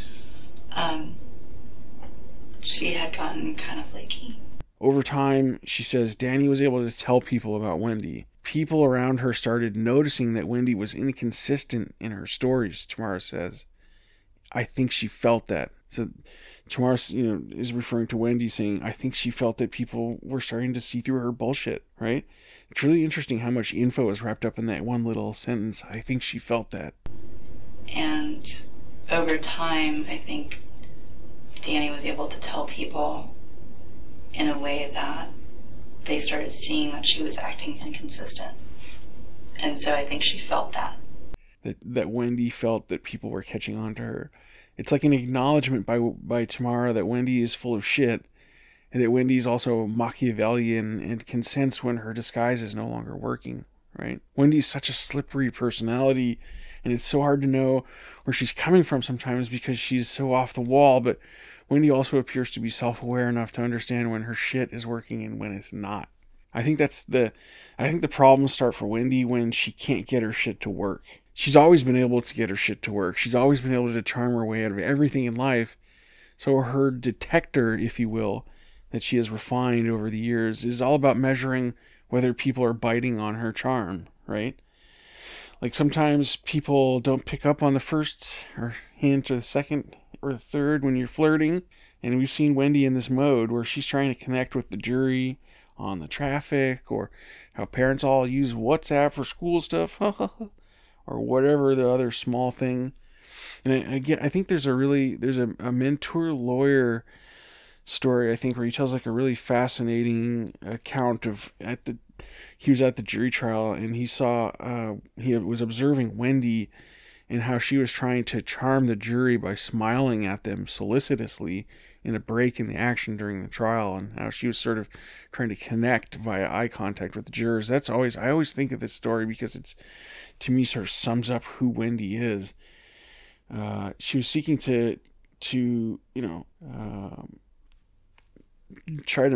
She had gotten kind of flaky. Over time, she says, Danny was able to tell people about Wendi. People around her started noticing that Wendi was inconsistent in her stories, Tamara says. I think she felt that. So Tamara, is referring to Wendi, saying, I think she felt that people were starting to see through her bullshit, right? It's really interesting how much info is wrapped up in that one little sentence. I think she felt that. And over time, I think Danny was able to tell people in a way that they started seeing that she was acting inconsistent. And so I think she felt that. That Wendi felt that people were catching on to her. It's like an acknowledgement by Tamara that Wendi is full of shit, and that Wendi is also Machiavellian and can sense when her disguise is no longer working, right? Wendy's such a slippery personality, and it's so hard to know where she's coming from sometimes because she's so off the wall, but Wendi also appears to be self-aware enough to understand when her shit is working and when it's not. I think the problems start for Wendi when she can't get her shit to work. She's always been able to get her shit to work. She's always been able to charm her way out of everything in life. So her detector, if you will, that she has refined over the years is all about measuring whether people are biting on her charm, right? Like sometimes people don't pick up on the first or hint or the second or the third when you're flirting. And we've seen Wendi in this mode where she's trying to connect with the jury on the traffic, or how parents all use WhatsApp for school stuff, or whatever the other small thing. And I think there's a mentor lawyer story, I think, where he tells like a really fascinating account of he was at the jury trial, and he saw he was observing Wendi and how she was trying to charm the jury by smiling at them solicitously in a break in the action during the trial, and how she was sort of trying to connect via eye contact with the jurors. I always think of this story because it's, to me, sort of sums up who Wendi is. She was seeking to try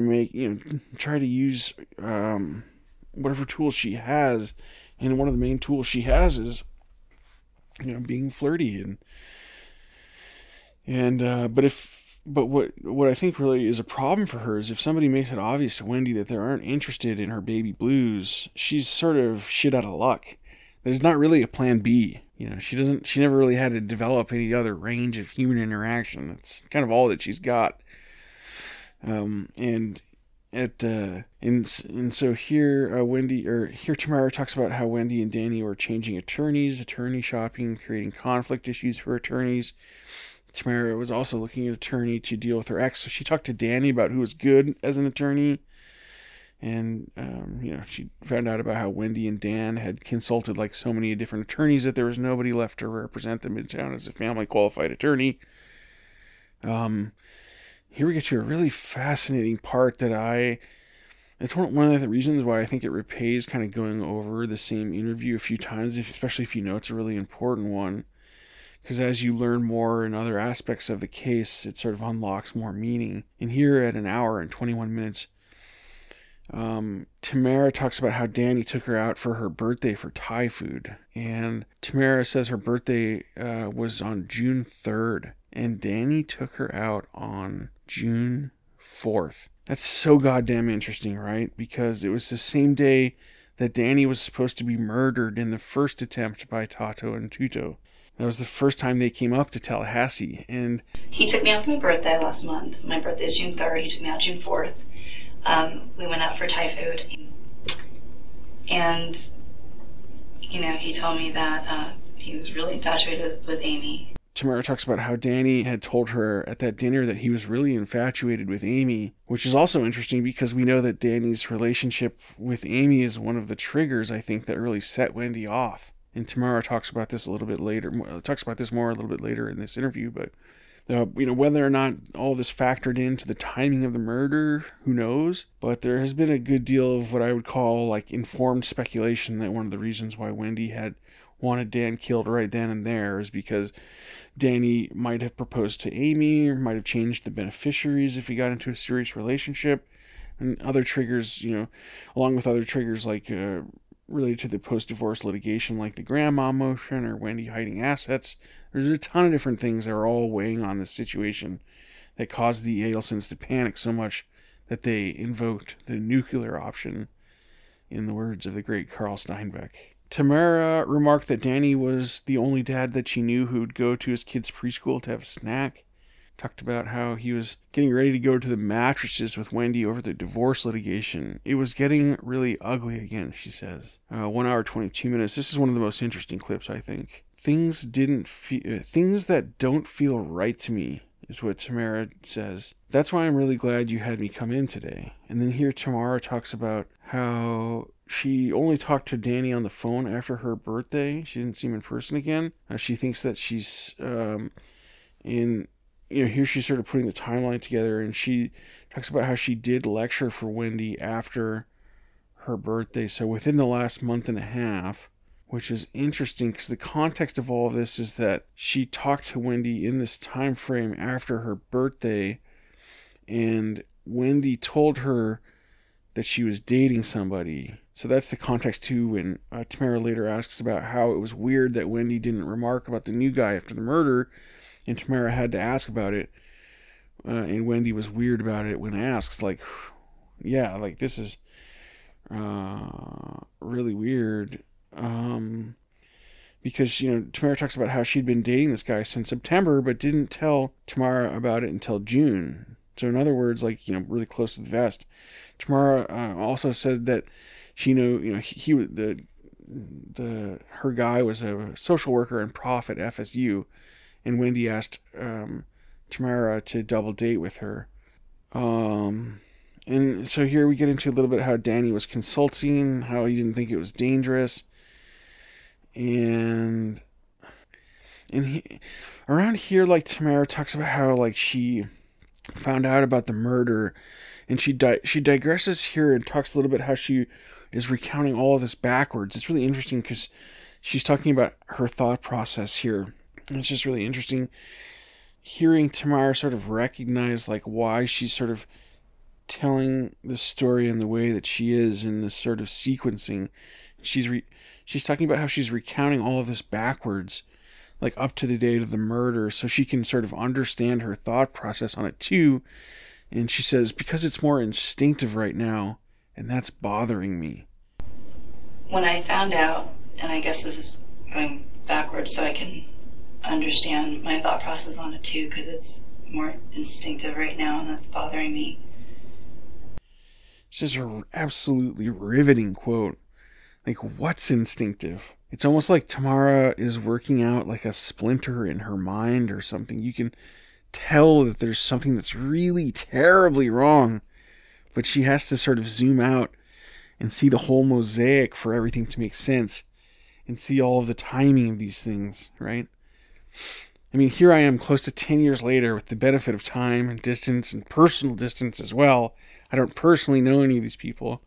to use whatever tools she has, and one of the main tools she has is being flirty, but what I think really is a problem for her is if somebody makes it obvious to Wendi that they aren't interested in her baby blues, she's sort of shit out of luck. There's not really a plan B. She never really had to develop any other range of human interaction. It's kind of all that she's got. And so here Tamara talks about how Wendi and Danny were changing attorneys, attorney shopping, creating conflict issues for attorneys. Tamara was also looking at an attorney to deal with her ex, so she talked to Danny about who was good as an attorney. And, she found out about how Wendi and Dan had consulted like so many different attorneys that there was nobody left to represent them in town as a family qualified attorney. Here we get to a really fascinating part it's one of the reasons why I think it repays kind of going over the same interview a few times, especially if you know it's a really important one. Because as you learn more in other aspects of the case, it sort of unlocks more meaning. And here at an hour and 21 minutes, Tamara talks about how Danny took her out for her birthday for Thai food. And Tamara says her birthday was on June 3rd. And Danny took her out on June 4th. That's so goddamn interesting, right? Because it was the same day that Danny was supposed to be murdered in the first attempt by Tato and Tuto. That was the first time they came up to Tallahassee. And he took me out for my birthday last month. My birthday is June 3rd. He took me out June 4th. We went out for Thai food, and, he told me that he was really infatuated with Amy. Tamara talks about how Danny had told her at that dinner that he was really infatuated with Amy, which is also interesting because we know that Danny's relationship with Amy is one of the triggers, I think, that really set Wendi off. And Tamara talks about this a little bit later, talks about this more a little bit later in this interview, but whether or not all this factored into the timing of the murder, who knows? But there has been a good deal of what I would call like informed speculation that one of the reasons why Wendi had wanted Dan killed right then and there is because Danny might have proposed to Amy or might have changed the beneficiaries if he got into a serious relationship, and other triggers, along with other triggers like related to the post-divorce litigation like the grandma motion or Wendi hiding assets. There's a ton of different things that are all weighing on this situation that caused the Adelsons to panic so much that they invoked the nuclear option, in the words of the great Carl Steinbeck. Tamara remarked that Danny was the only dad that she knew who would go to his kid's preschool to have a snack. Talked about how he was getting ready to go to the mattresses with Wendi over the divorce litigation. It was getting really ugly again, she says. 1 hour, 22 minutes. This is one of the most interesting clips, I think. Things that don't feel right to me, is what Tamara says. That's why I'm really glad you had me come in today. And then here Tamara talks about how she only talked to Danny on the phone after her birthday. She didn't see him in person again. She thinks that she's here she's sort of putting the timeline together, and she talks about how she did lecture for Wendi after her birthday, so within the last month and a half, which is interesting because the context of all of this is that she talked to Wendi in this time frame after her birthday, and Wendi told her that she was dating somebody. So that's the context too when Tamara later asks about how it was weird that Wendi didn't remark about the new guy after the murder, and Tamara had to ask about it, and Wendi was weird about it when asked, like, yeah, like this is really weird. Because, Tamara talks about how she'd been dating this guy since September, but didn't tell Tamara about it until June. So in other words, like, really close to the vest. Tamara also said that she knew, he was her guy was a social worker and prof at FSU, and Wendi asked Tamara to double date with her. And so here we get into a little bit how Danny was consulting, how he didn't think it was dangerous. And around here, like, Tamara talks about how, like, she found out about the murder, and she digresses here and talks a little bit how she is recounting all of this backwards. It's really interesting because she's talking about her thought process here. And it's just really interesting hearing Tamara sort of recognize, like, why she's sort of telling the story in the way that she is in this sort of sequencing. She's talking about how she's recounting all of this backwards, like up to the date of the murder, so she can sort of understand her thought process on it too. And she says, because it's more instinctive right now, and that's bothering me. When I found out, and I guess this is going backwards so I can understand my thought process on it too, because it's more instinctive right now, and that's bothering me. This is an absolutely riveting quote. Like, what's instinctive? It's almost like Tamara is working out like a splinter in her mind or something. You can tell that there's something that's really terribly wrong, but she has to sort of zoom out and see the whole mosaic for everything to make sense and see all of the timing of these things, right? I mean, here I am close to 10 years later with the benefit of time and distance and personal distance as well. I don't personally know any of these people,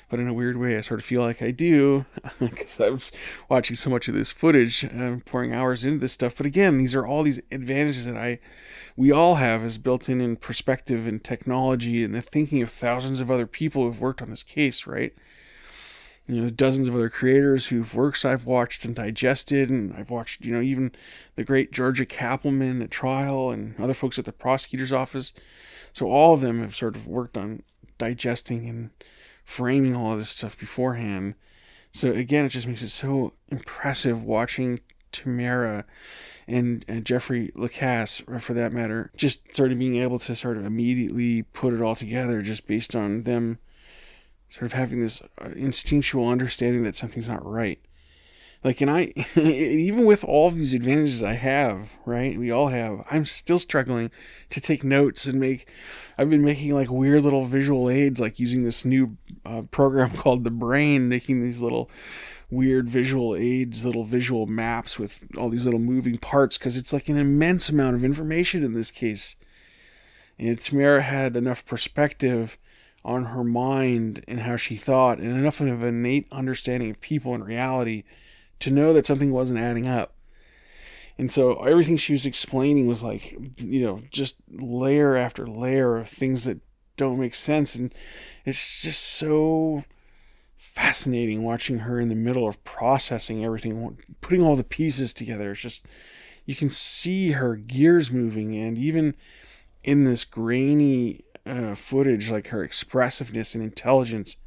but in a weird way, I sort of feel like I do, because I was watching so much of this footage, pouring hours into this stuff. But again, these are all these advantages that we all have as built-in in perspective and technology and the thinking of thousands of other people who've worked on this case, right? Dozens of other creators whose works I've watched and digested, and I've watched, even the great Georgia Kappelman at trial and other folks at the prosecutor's office. So all of them have sort of worked on digesting and framing all of this stuff beforehand. So again, it just makes it so impressive watching Tamara and Jeffrey Lacasse, for that matter, just sort of being able to sort of immediately put it all together just based on them sort of having this instinctual understanding that something's not right. Like, and I, even with all of these advantages I have, right, we all have, I'm still struggling to take notes and I've been making like weird little visual aids, like using this new program called The Brain, making these little weird visual aids, little visual maps with all these little moving parts, because it's like an immense amount of information in this case. And Tamara had enough perspective on her mind and how she thought, and enough of an innate understanding of people and reality to know that something wasn't adding up. And so everything she was explaining was like, just layer after layer of things that don't make sense. And it's just so fascinating watching her in the middle of processing everything, putting all the pieces together. It's just, you can see her gears moving, and even in this grainy footage, like her expressiveness and intelligence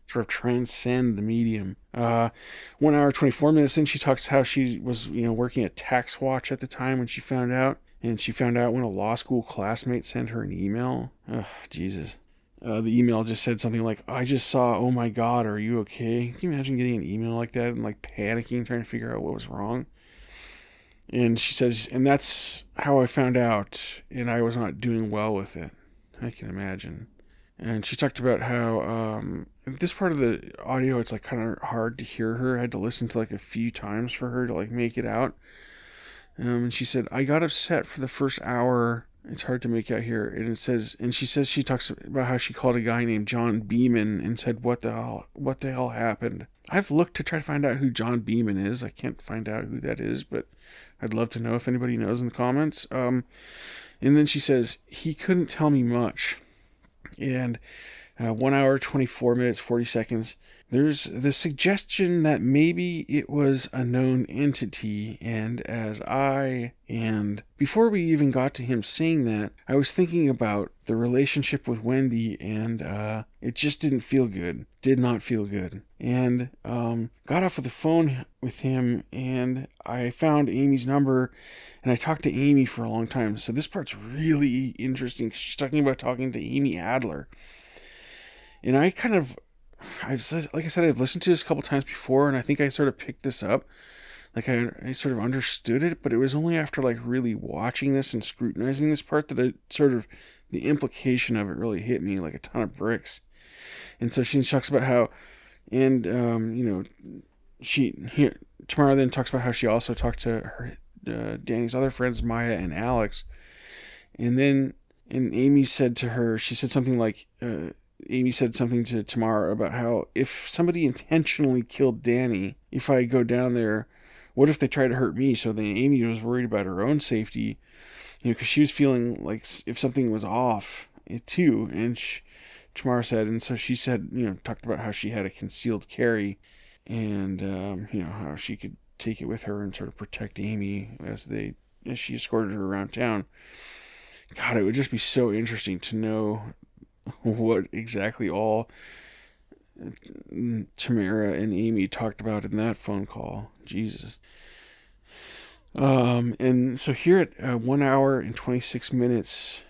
sort of transcend the medium. 1 hour, 24 minutes in, she talks how she was, working at Tax Watch at the time when she found out. And she found out when a law school classmate sent her an email. Oh, Jesus. The email just said something like, I just saw, oh my God, are you okay? Can you imagine getting an email like that and like panicking, trying to figure out what was wrong? And she says, and that's how I found out, and I was not doing well with it. I can imagine. And she talked about how this part of the audio, it's like kind of hard to hear her. I had to listen to like a few times for her to like make it out. And she said, I got upset for the first hour. It's hard to make out here. And she talks about how she called a guy named John Beeman and said, what the hell happened? I've looked to try to find out who John Beeman is. I can't find out who that is, but I'd love to know if anybody knows in the comments. And then she says, he couldn't tell me much. And 1 hour, 24 minutes, 40 seconds. There's the suggestion that maybe it was a known entity, and before we even got to him saying that, I was thinking about the relationship with Wendi, and it just didn't feel good. Did not feel good. And got off of the phone with him, and I found Amy's number, and I talked to Amy for a long time. So this part's really interesting. She's talking about talking to Amy Adler. And like I said, I've listened to this a couple times before, and I think I sort of picked this up. Like I sort of understood it, but it was only after like really watching this and scrutinizing this part that the implication of it really hit me like a ton of bricks. And so she talks about how, and Tamara then talks about how she also talked to her Danny's other friends, Maya and Alex, and Amy said to her, she said something like, Amy said something to Tamara about how if somebody intentionally killed Danny, if I go down there, what if they try to hurt me? So then Amy was worried about her own safety, because she was feeling like if something was off too. And Tamara said, and so she said, talked about how she had a concealed carry, and how she could take it with her and sort of protect Amy as she escorted her around town. God, it would just be so interesting to know what exactly all Tamara and Amy talked about in that phone call. Jesus. And so here at 1 hour and 26 minutes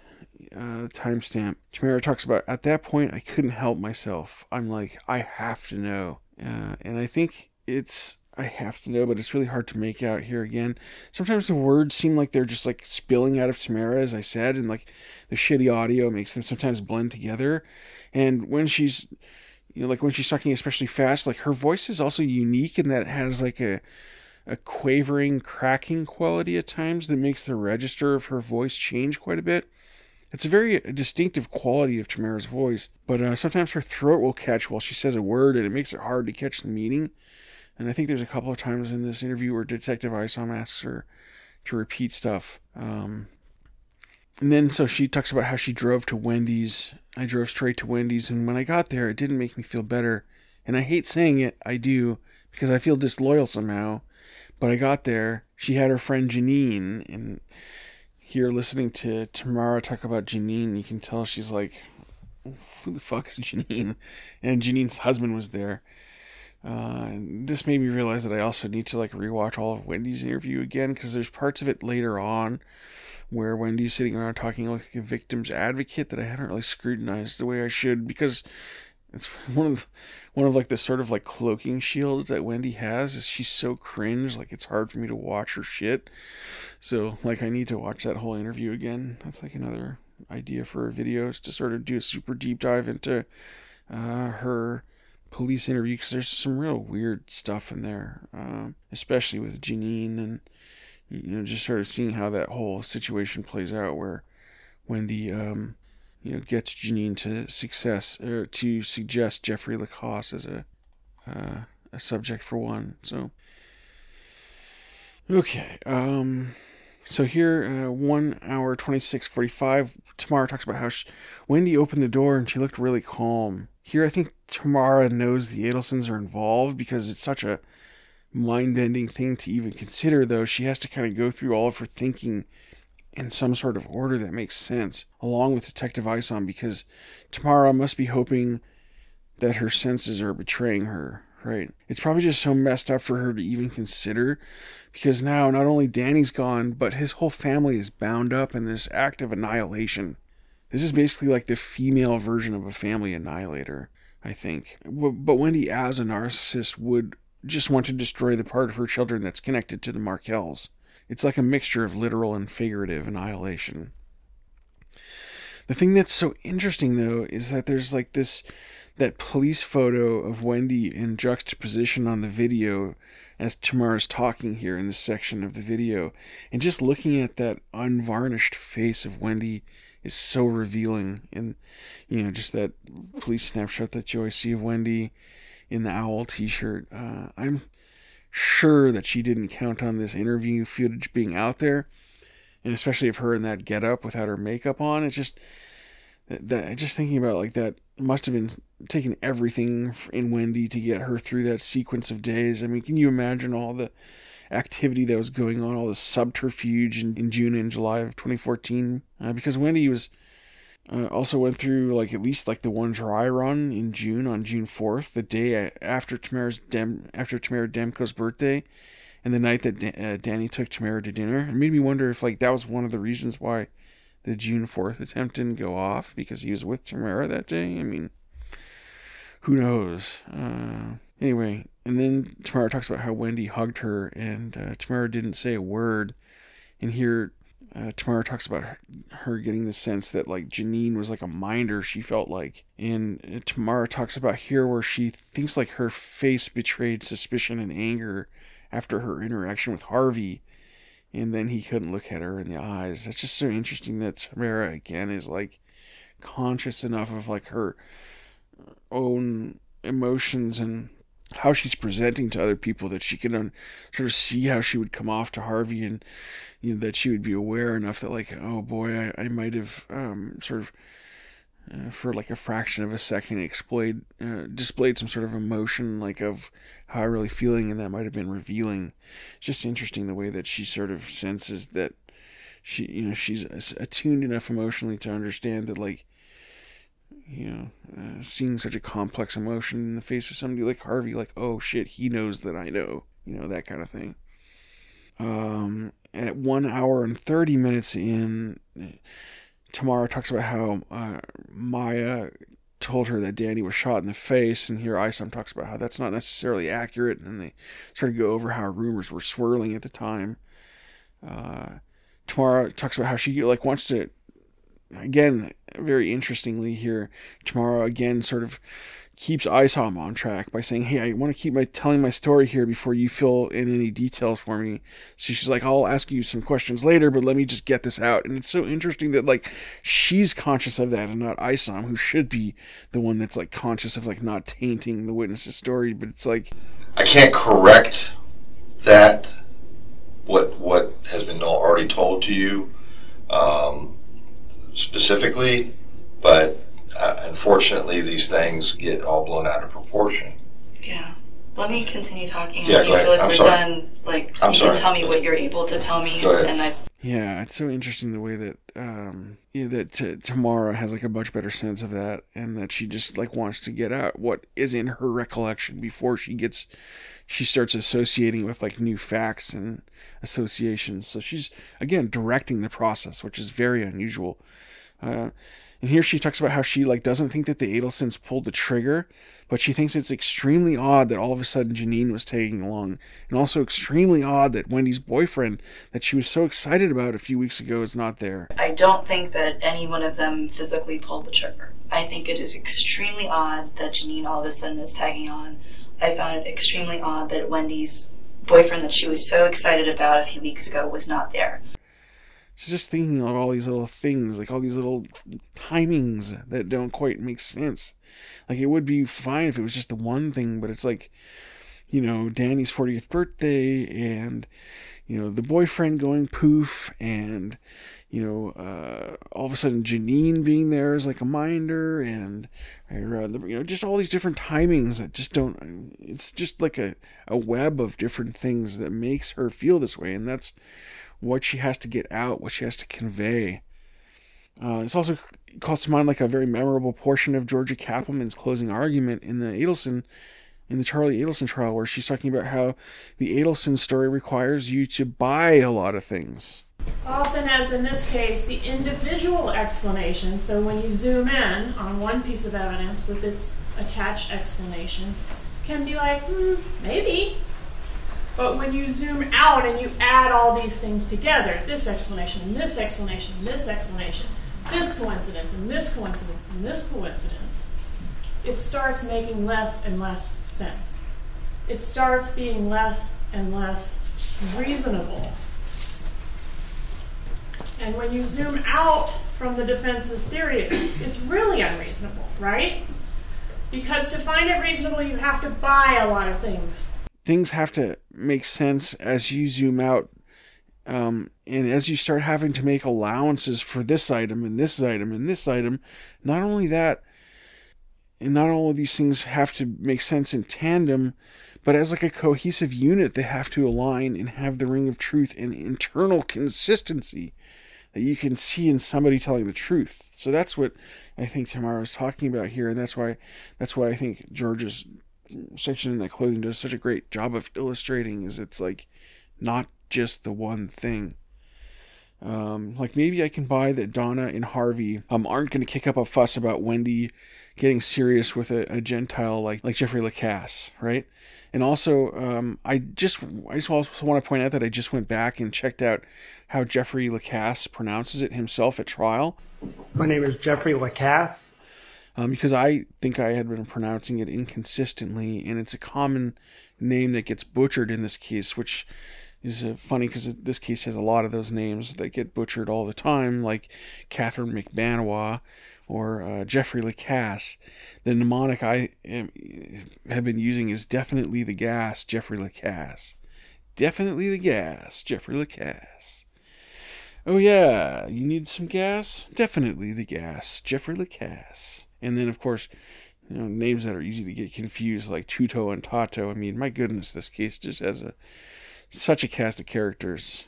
timestamp, Tamara talks about, at that point I couldn't help myself. I'm like, I have to know. And I think I have to know, but it's really hard to make out here again. Sometimes the words seem like they're just like spilling out of Tamara, as I said, and like the shitty audio makes them sometimes blend together. And when she's, when she's talking especially fast, like her voice is also unique in that it has like a quavering, cracking quality at times that makes the register of her voice change quite a bit. It's a very distinctive quality of Tamara's voice, but sometimes her throat will catch while she says a word, and it makes it hard to catch the meaning. And I think there's a couple of times in this interview where Detective Isom asks her to repeat stuff. And then so she talks about how she drove to Wendy's. I drove straight to Wendy's, and when I got there, it didn't make me feel better. And I hate saying it, I do, because I feel disloyal somehow. But I got there, she had her friend Janine, and here listening to Tamara talk about Janine, you can tell she's like, who the fuck is Janine? And Janine's husband was there. This made me realize that I also need to like rewatch all of Wendy's interview again, because there's parts of it later on where Wendy's sitting around talking like a victim's advocate that I haven't really scrutinized the way I should, because it's one of like the sort of like cloaking shields that Wendy has is she's so cringe, like it's hard for me to watch her shit. So like I need to watch that whole interview again. That's like another idea for a video, is to sort of do a super deep dive into her police interview, because there's some real weird stuff in there, especially with Janine, and just sort of seeing how that whole situation plays out, where Wendy gets Janine to suggest Jeffrey Lacoste as a subject for one. So okay, so here 1 hour 26:45, Tamara talks about how Wendy opened the door and she looked really calm. Here I think Tamara knows the Adelsons are involved, because it's such a mind-bending thing to even consider, though. She has to kind of go through all of her thinking in some sort of order that makes sense, along with Detective Isom, because Tamara must be hoping that her senses are betraying her, right? It's probably just so messed up for her to even consider, because now not only Danny's gone, but his whole family is bound up in this act of annihilation. This is basically like the female version of a family annihilator, I think. But Wendy, as a narcissist, would just want to destroy the part of her children that's connected to the Markels. It's like a mixture of literal and figurative annihilation. The thing that's so interesting, though, is that there's like that police photo of Wendy in juxtaposition on the video as Tamara's talking here in this section of the video. And just looking at that unvarnished face of Wendy is so revealing. And, just that police snapshot that you always see of Wendy in the owl t-shirt. I'm sure that she didn't count on this interview footage being out there, and especially of her in that getup without her makeup on. It's just that just thinking about like that must have been taking everything in Wendy to get her through that sequence of days. I mean, can you imagine all the activity that was going on, all the subterfuge in June and July of 2014? Because Wendy was also went through like at least like the one dry run in June, on June 4th, the day after Tamara Demko's birthday, and the night that Danny took Tamara to dinner. It made me wonder if like that was one of the reasons why the June 4th attempt didn't go off, because he was with Tamara that day. I mean, who knows? Anyway, and then Tamara talks about how Wendy hugged her, and Tamara didn't say a word. And here Tamara talks about her getting the sense that like Janine was like a minder, she felt like. And Tamara talks about here where she thinks like her face betrayed suspicion and anger after her interaction with Harvey, and then he couldn't look at her in the eyes. That's just so interesting that Tamara again is like conscious enough of like her own emotions and how she's presenting to other people, that she can sort of see how she would come off to Harvey, and that she would be aware enough that like, oh boy, I might have sort of for like a fraction of a second displayed some sort of emotion, like of how I'm really feeling, and that might have been revealing. It's just interesting the way that she sort of senses that she's attuned enough emotionally to understand that like, seeing such a complex emotion in the face of somebody like Harvey, like, oh shit, he knows that I know, that kind of thing. At 1 hour and 30 minutes in, Tamara talks about how Maya told her that Danny was shot in the face, and here Isom talks about how that's not necessarily accurate, and then they sort of go over how rumors were swirling at the time. Tamara talks about how she like wants to, again, very interestingly here, Tamara again sort of keeps Isom on track by saying, hey, I want to keep telling my story here before you fill in any details for me. So she's like, I'll ask you some questions later, but let me just get this out. And it's so interesting that like she's conscious of that and not Isom, who should be the one that's like conscious of like not tainting the witness's story. But it's like, I can't correct that, what has been already told to you specifically, but unfortunately these things get all blown out of proportion. Yeah. Let me continue talking. Yeah, and go ahead. I feel like I'm we're sorry. done. Like, you can tell me what you're able to tell me. Go ahead. And Yeah, it's so interesting the way that Tamara has like a much better sense of that, and that she just like wants to get out what is in her recollection before she starts associating with like new facts and associations. So she's again directing the process, which is very unusual. And here she talks about how she like doesn't think that the Adelsons pulled the trigger, but she thinks it's extremely odd that all of a sudden Janine was tagging along, and also extremely odd that Wendy's boyfriend that she was so excited about a few weeks ago is not there. I don't think that any one of them physically pulled the trigger. I think it is extremely odd that Janine all of a sudden is tagging on. I found it extremely odd that Wendy's boyfriend that she was so excited about a few weeks ago was not there. So just thinking of all these little things, like all these little timings that don't quite make sense. Like it would be fine if it was just the one thing, but it's like, you know, Danny's 40th birthday and, you know, the boyfriend going poof and, you know, all of a sudden Janine being there is like a minder and, you know, just all these different timings that just don't, it's just like a web of different things that makes her feel this way. And that's what she has to get out, what she has to convey. This also calls to mind like a very memorable portion of Georgia Kappelman's closing argument in the Charlie Adelson trial, where she's talking about how the Adelson story requires you to buy a lot of things. Often, as in this case, the individual explanation, so when you zoom in on one piece of evidence with its attached explanation, can be like, maybe. But when you zoom out and you add all these things together, this explanation, and this explanation, and this explanation, this coincidence, and this coincidence, and this coincidence, it starts making less and less sense. It starts being less and less reasonable. And when you zoom out from the defense's theory, it's really unreasonable, right? Because to find it reasonable, you have to buy a lot of things. Things have to make sense as you zoom out, and as you start having to make allowances for this item and this item and this item. Not only that, and not all of these things have to make sense in tandem, but as like a cohesive unit, they have to align and have the ring of truth and internal consistency that you can see in somebody telling the truth. So that's what I think Tamara is talking about here, and that's why I think George's section in that clothing does such a great job of illustrating, is it's like not just the one thing. Like maybe I can buy that Donna and Harvey aren't going to kick up a fuss about Wendi getting serious with a Gentile like Jeffrey Lacasse, right? And also, I just also want to point out that I just went back and checked out how Jeffrey Lacasse pronounces it himself at trial. My name is Jeffrey Lacasse. Because I think I had been pronouncing it inconsistently, and it's a common name that gets butchered in this case, which is funny because this case has a lot of those names that get butchered all the time, like Catherine McBanois or Jeffrey Lacasse. The mnemonic I have been using is definitely the gas, Jeffrey Lacasse. Definitely the gas, Jeffrey Lacasse. Oh yeah, you need some gas? Definitely the gas, Jeffrey Lacasse. And then, of course, you know, names that are easy to get confused, like Tuto and Tato. I mean, my goodness, this case just has such a cast of characters,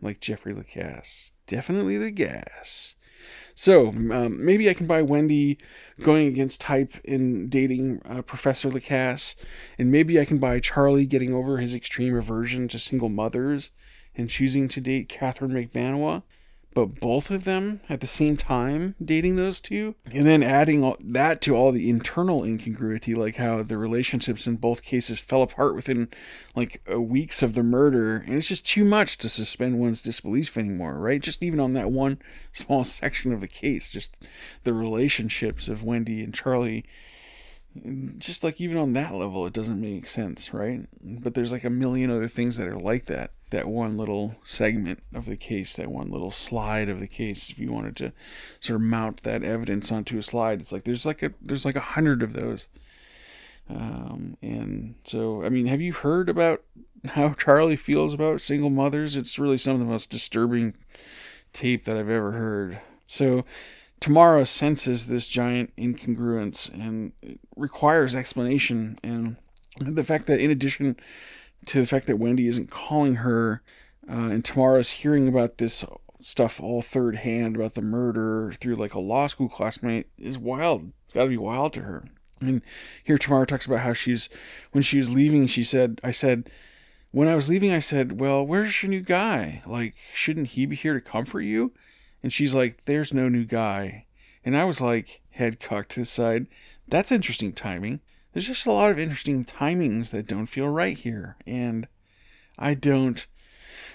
like Jeffrey Lacasse. Definitely the gas. So, maybe I can buy Wendi going against type in dating Professor Lacasse, and maybe I can buy Charlie getting over his extreme aversion to single mothers and choosing to date Catherine McBanois. But both of them at the same time dating those two, and then adding that to all the internal incongruity, like how the relationships in both cases fell apart within like weeks of the murder, and it's just too much to suspend one's disbelief anymore, right? Just even on that one small section of the case, just the relationships of Wendi and Charlie, just like even on that level, it doesn't make sense, right? But there's like a million other things that are like that. That one little segment of the case, that one little slide of the case, if you wanted to sort of mount that evidence onto a slide, it's like there's like 100 of those. And so, I mean, have you heard about how Charlie feels about single mothers? It's really some of the most disturbing tape that I've ever heard. So Tamara senses this giant incongruence and it requires explanation. And the fact that in addition to the fact that Wendi isn't calling her And Tamara's hearing about this stuff all third hand about the murder through like a law school classmate is wild. It's got to be wild to her. And here Tamara talks about how when she was leaving, when I was leaving, I said, well, where's your new guy? Like, shouldn't he be here to comfort you? And she's like, there's no new guy. And I was like, head cocked to the side, that's interesting timing. There's just a lot of interesting timings that don't feel right here. And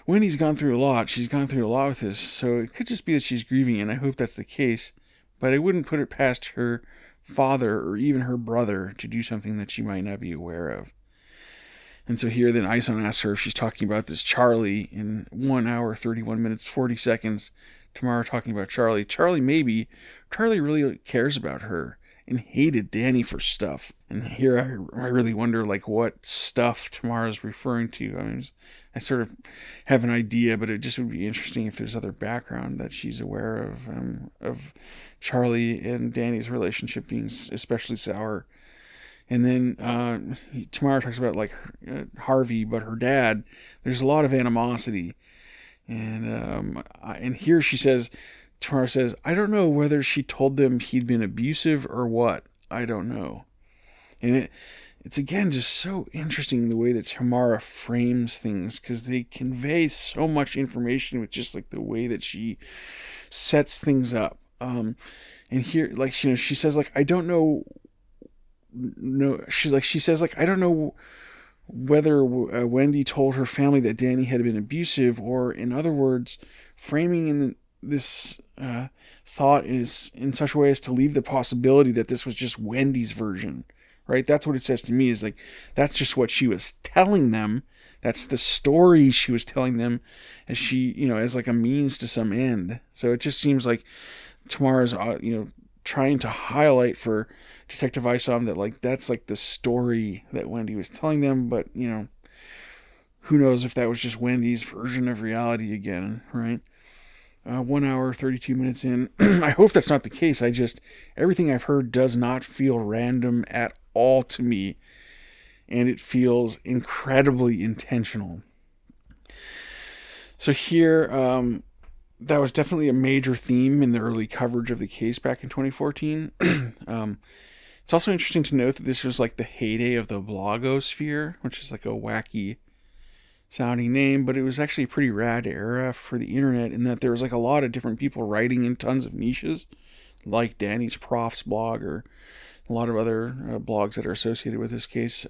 Wendy's gone through a lot. She's gone through a lot with this. So it could just be that she's grieving, and I hope that's the case. But I wouldn't put it past her father or even her brother to do something that she might not be aware of. And so here then Isom asks her if she's talking about this Charlie in 1 hour, 31 minutes, 40 seconds. Tamara talking about Charlie. Charlie really cares about her and hated Danny for stuff. And here I really wonder like what stuff Tamara's referring to. I mean, I sort of have an idea, but it just would be interesting if there's other background that she's aware of Charlie and Danny's relationship being especially sour. And then Tamara talks about like Harvey, but her dad. There's a lot of animosity. And here Tamara says, I don't know whether she told them he'd been abusive or what. I don't know. And it's again just so interesting the way that Tamara frames things, because they convey so much information with just like the way that she sets things up. And here, like, she says like, I don't know. No, she says like, I don't know whether Wendi told her family that Danny had been abusive, or in other words, framing in this thought is in such a way as to leave the possibility that this was just Wendy's version, right? That's what it says to me, is like, that's just what she was telling them. That's the story she was telling them as as like a means to some end. So it just seems like Tamara's, trying to highlight for Detective Isom that like, that's like the story that Wendi was telling them. But, who knows if that was just Wendy's version of reality again, right? 1 hour, 32 minutes in. I hope that's not the case. Everything I've heard does not feel random at all to me. And it feels incredibly intentional. So here, that was definitely a major theme in the early coverage of the case back in 2014. It's also interesting to note that this was like the heyday of the blogosphere, which is like a wacky sounding name, but it was actually a pretty rad era for the internet in that there was like a lot of different people writing in tons of niches, like Danny's Prof's blog or a lot of other blogs that are associated with this case.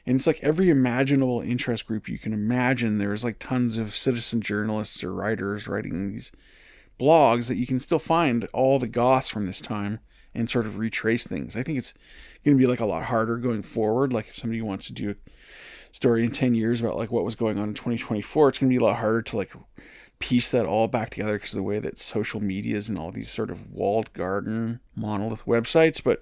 And it's like every imaginable interest group you can imagine. There was like tons of citizen journalists or writers writing these blogs that you can still find all the goss from this time and sort of retrace things. I think it's going to be like a lot harder going forward. Like if somebody wants to do a story in 10 years about like what was going on in 2024, it's going to be a lot harder to like piece that all back together because of the way that social media is and all these sort of walled garden monolith websites. But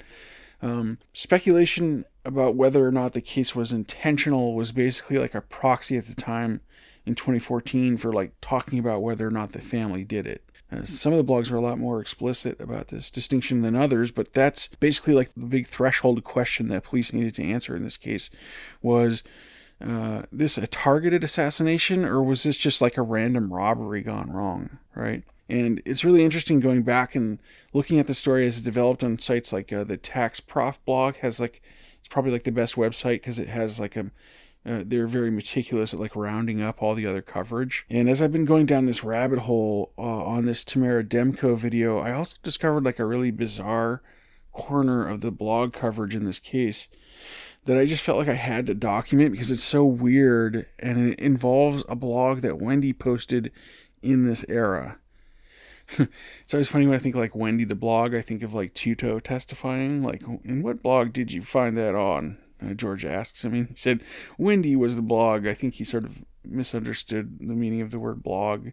speculation about whether or not the case was intentional was basically like a proxy at the time in 2014 for like talking about whether or not the family did it. Some of the blogs were a lot more explicit about this distinction than others, but that's basically like the big threshold question that police needed to answer in this case. Was this a targeted assassination, or was this just like a random robbery gone wrong, right? And it's really interesting going back and looking at the story as it developed on sites like the Tax Prof blog has like, it's probably like the best website because it has like they're very meticulous at like rounding up all the other coverage. And as I've been going down this rabbit hole on this Tamara Demko video, I also discovered like a really bizarre corner of the blog coverage in this case that I just felt like I had to document because it's so weird, and it involves a blog that Wendi posted in this era. It's always funny when I think like Wendi the blog, I think of like Tuto testifying, like, in what blog did you find that on? George asks him, and he said Wendi was the blog. I think he sort of misunderstood the meaning of the word blog,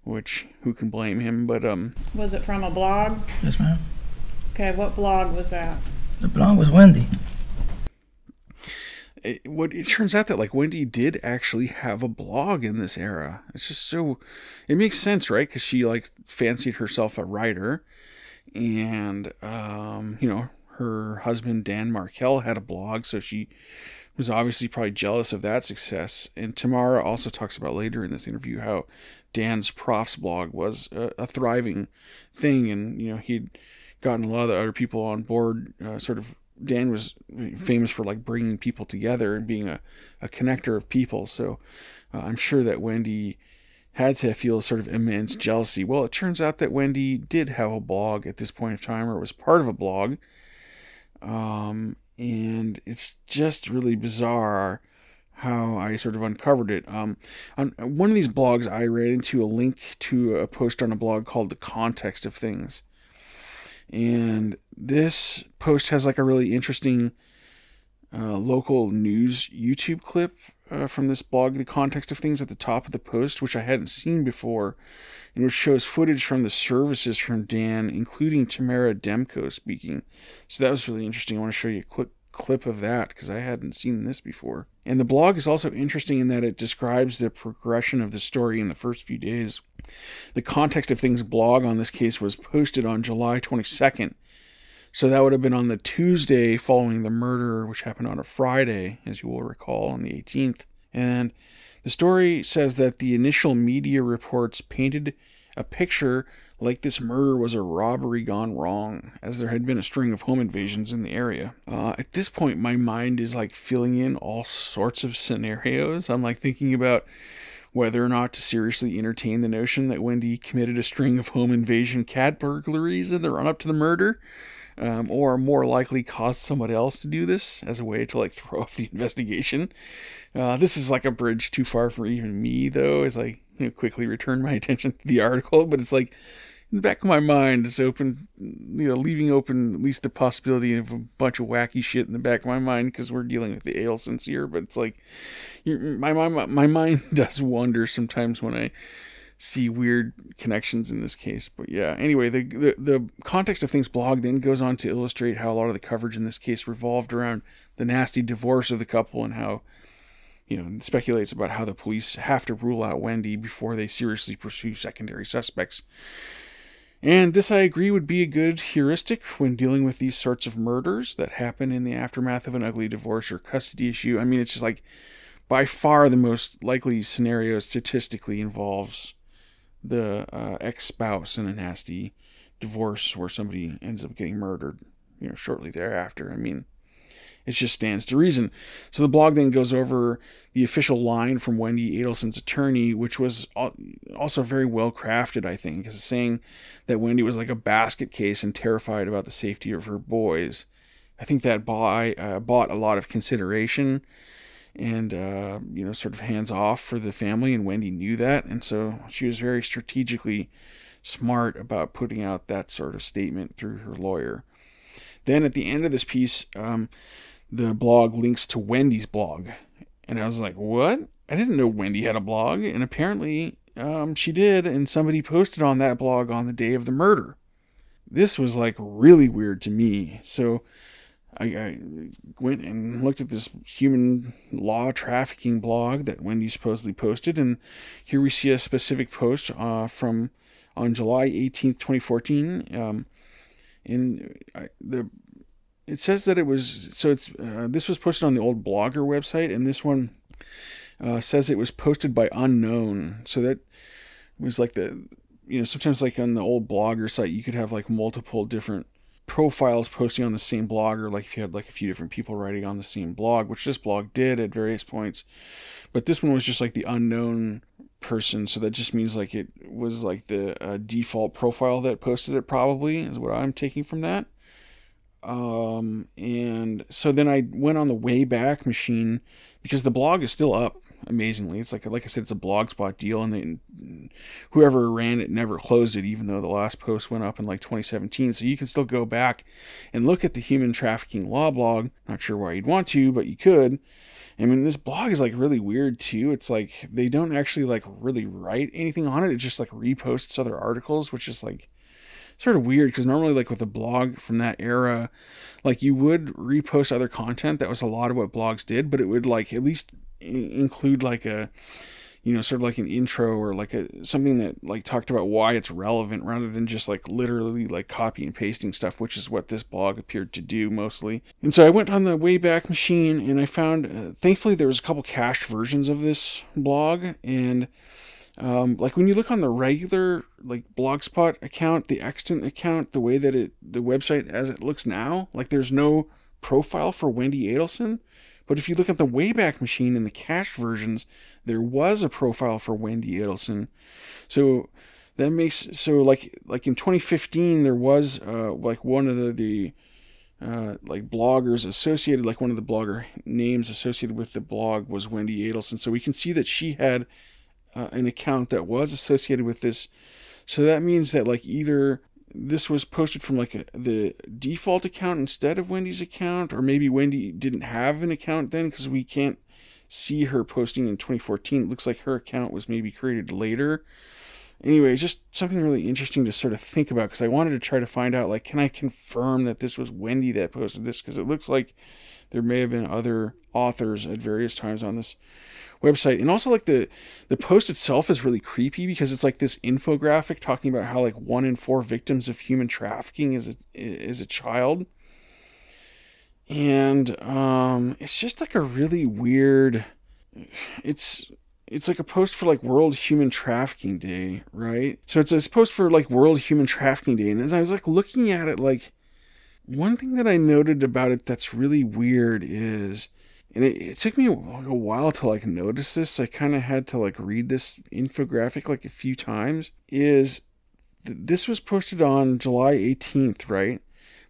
which who can blame him? But Was it from a blog? Yes, ma'am. Okay, what blog was that? The blog was Wendi. It turns out that like Wendi did actually have a blog in this era. It's just so, it makes sense, right? Because she like fancied herself a writer, and her husband, Dan Markel, had a blog, so she was obviously probably jealous of that success. And Tamara also talks about later in this interview how Dan's prof's blog was a thriving thing, and he'd gotten a lot of the other people on board. Dan was famous for like bringing people together and being a connector of people. So I'm sure that Wendi had to feel sort of immense jealousy. Well, it turns out that Wendi did have a blog at this point of time, or was part of a blog. And it's just really bizarre how I sort of uncovered it. On one of these blogs, I ran into a link to a post on a blog called The Context of Things. And this post has like a really interesting local news YouTube clip from this blog, The Context of Things, at the top of the post, which I hadn't seen before, and which shows footage from the services from Dan, including Tamara Demko speaking. So that was really interesting. I want to show you a clip of that because I hadn't seen this before. And the blog is also interesting in that it describes the progression of the story in the first few days. The Context of Things blog on this case was posted on July 22nd. So that would have been on the Tuesday following the murder, which happened on a Friday, as you will recall, on the 18th. And the story says that the initial media reports painted a picture like this murder was a robbery gone wrong, as there had been a string of home invasions in the area. At this point, my mind is like filling in all sorts of scenarios. I'm like thinking about whether or not to seriously entertain the notion that Wendi committed a string of home invasion cat burglaries in the run-up to the murder, or more likely caused someone else to do this as a way to like throw off the investigation. This is like a bridge too far for even me, though, as I quickly return my attention to the article. But it's like in the back of my mind, it's open, leaving open at least the possibility of a bunch of wacky shit in the back of my mind, because we're dealing with the Adelsons here. But it's like my mind does wander sometimes when I see weird connections in this case. But yeah, anyway, the Context of Things blog then goes on to illustrate how a lot of the coverage in this case revolved around the nasty divorce of the couple, and how speculates about how the police have to rule out Wendi before they seriously pursue secondary suspects. And this, I agree, would be a good heuristic when dealing with these sorts of murders that happen in the aftermath of an ugly divorce or custody issue. I mean, it's just like by far the most likely scenario statistically involves the ex-spouse in a nasty divorce where somebody ends up getting murdered, shortly thereafter. I mean, it just stands to reason. So the blog then goes over the official line from Wendi Adelson's attorney, which was also very well crafted, I think, because saying that Wendi was like a basket case and terrified about the safety of her boys. I think that bought a lot of consideration and, sort of hands off for the family, and Wendi knew that. And so she was very strategically smart about putting out that sort of statement through her lawyer. Then at the end of this piece, the blog links to Wendi's blog. And I was like, what? I didn't know Wendi had a blog. And apparently she did, and somebody posted on that blog on the day of the murder. This was like really weird to me. So I went and looked at this human law trafficking blog that Wendi supposedly posted. And here we see a specific post from on July 18th, 2014. It says that it was, so it's, this was posted on the old Blogger website, and this one says it was posted by unknown. So that was like sometimes like on the old Blogger site, you could have like multiple different profiles posting on the same blog, or like if you had like a few different people writing on the same blog, which this blog did at various points. But this one was just like the unknown person, so that just means like it was like the default profile that posted it, probably, is what I'm taking from that. And so then I went on the Wayback Machine, because the blog is still up, amazingly. It's like I said, it's a Blogspot deal, and whoever ran it never closed it, even though the last post went up in like 2017. So you can still go back and look at the human trafficking law blog. Not sure why you'd want to, but you could. I mean, this blog is like really weird too. It's like they don't actually like really write anything on it. It just like reposts other articles, which is like sort of weird, because normally like with a blog from that era, like you would repost other content. That was a lot of what blogs did, but it would like at least include like a sort of like an intro or like something that like talked about why it's relevant rather than just like literally like copy and pasting stuff, which is what this blog appeared to do mostly. And so I went on the Wayback Machine and I found, thankfully there was a couple cached versions of this blog, and like when you look on the regular like Blogspot account, the extant account, the way that the website as it looks now, like there's no profile for Wendi Adelson. But if you look at the Wayback Machine in the cached versions, there was a profile for Wendi Adelson. So that makes, so like in 2015 there was like one of the like bloggers associated, like one of the blogger names associated with the blog was Wendi Adelson. So we can see that she had an account that was associated with this. So that means that like either this was posted from like the default account instead of Wendy's account, or maybe Wendi didn't have an account then because we can't see her posting in 2014. It looks like her account was maybe created later. Anyway, just something really interesting to sort of think about, because I wanted to try to find out, like, can I confirm that this was Wendi that posted this? Because it looks like there may have been other authors at various times on this website. And also like the post itself is really creepy because it's like this infographic talking about how like 1 in 4 victims of human trafficking is a child. And it's just like a really weird, it's like a post for like World Human Trafficking Day, right? So it's a post for like World Human Trafficking Day, and as I was like looking at it, like one thing that I noted about it that's really weird is, and it took me a while to like notice this, I kind of had to like read this infographic like a few times, is this was posted on July 18th, right?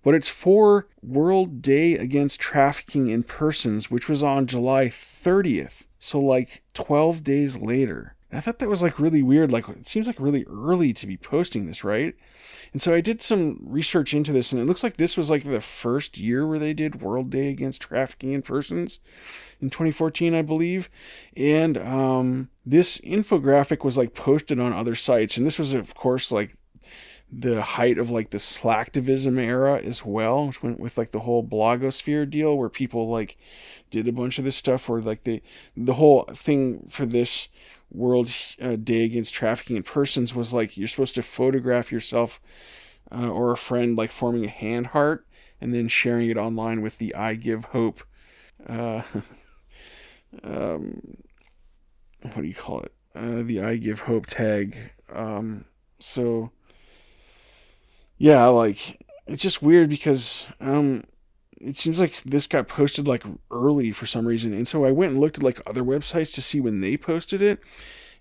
But it's for World Day Against Trafficking in Persons, which was on July 30th. So like 12 days later. And I thought that was like really weird. Like it seems like really early to be posting this, right? And so I did some research into this, and it looks like this was like the first year where they did World Day Against Trafficking in Persons in 2014, I believe. And this infographic was like posted on other sites, and this was of course like the height of like the slacktivism era as well, which went with like the whole blogosphere deal where people like did a bunch of this stuff, or like the whole thing for this World Day Against Trafficking in Persons was like you're supposed to photograph yourself or a friend like forming a hand heart and then sharing it online with the I Give Hope what do you call it, the I Give Hope tag. So yeah, like it's just weird because it seems like this got posted like early for some reason. And so I went and looked at like other websites to see when they posted it.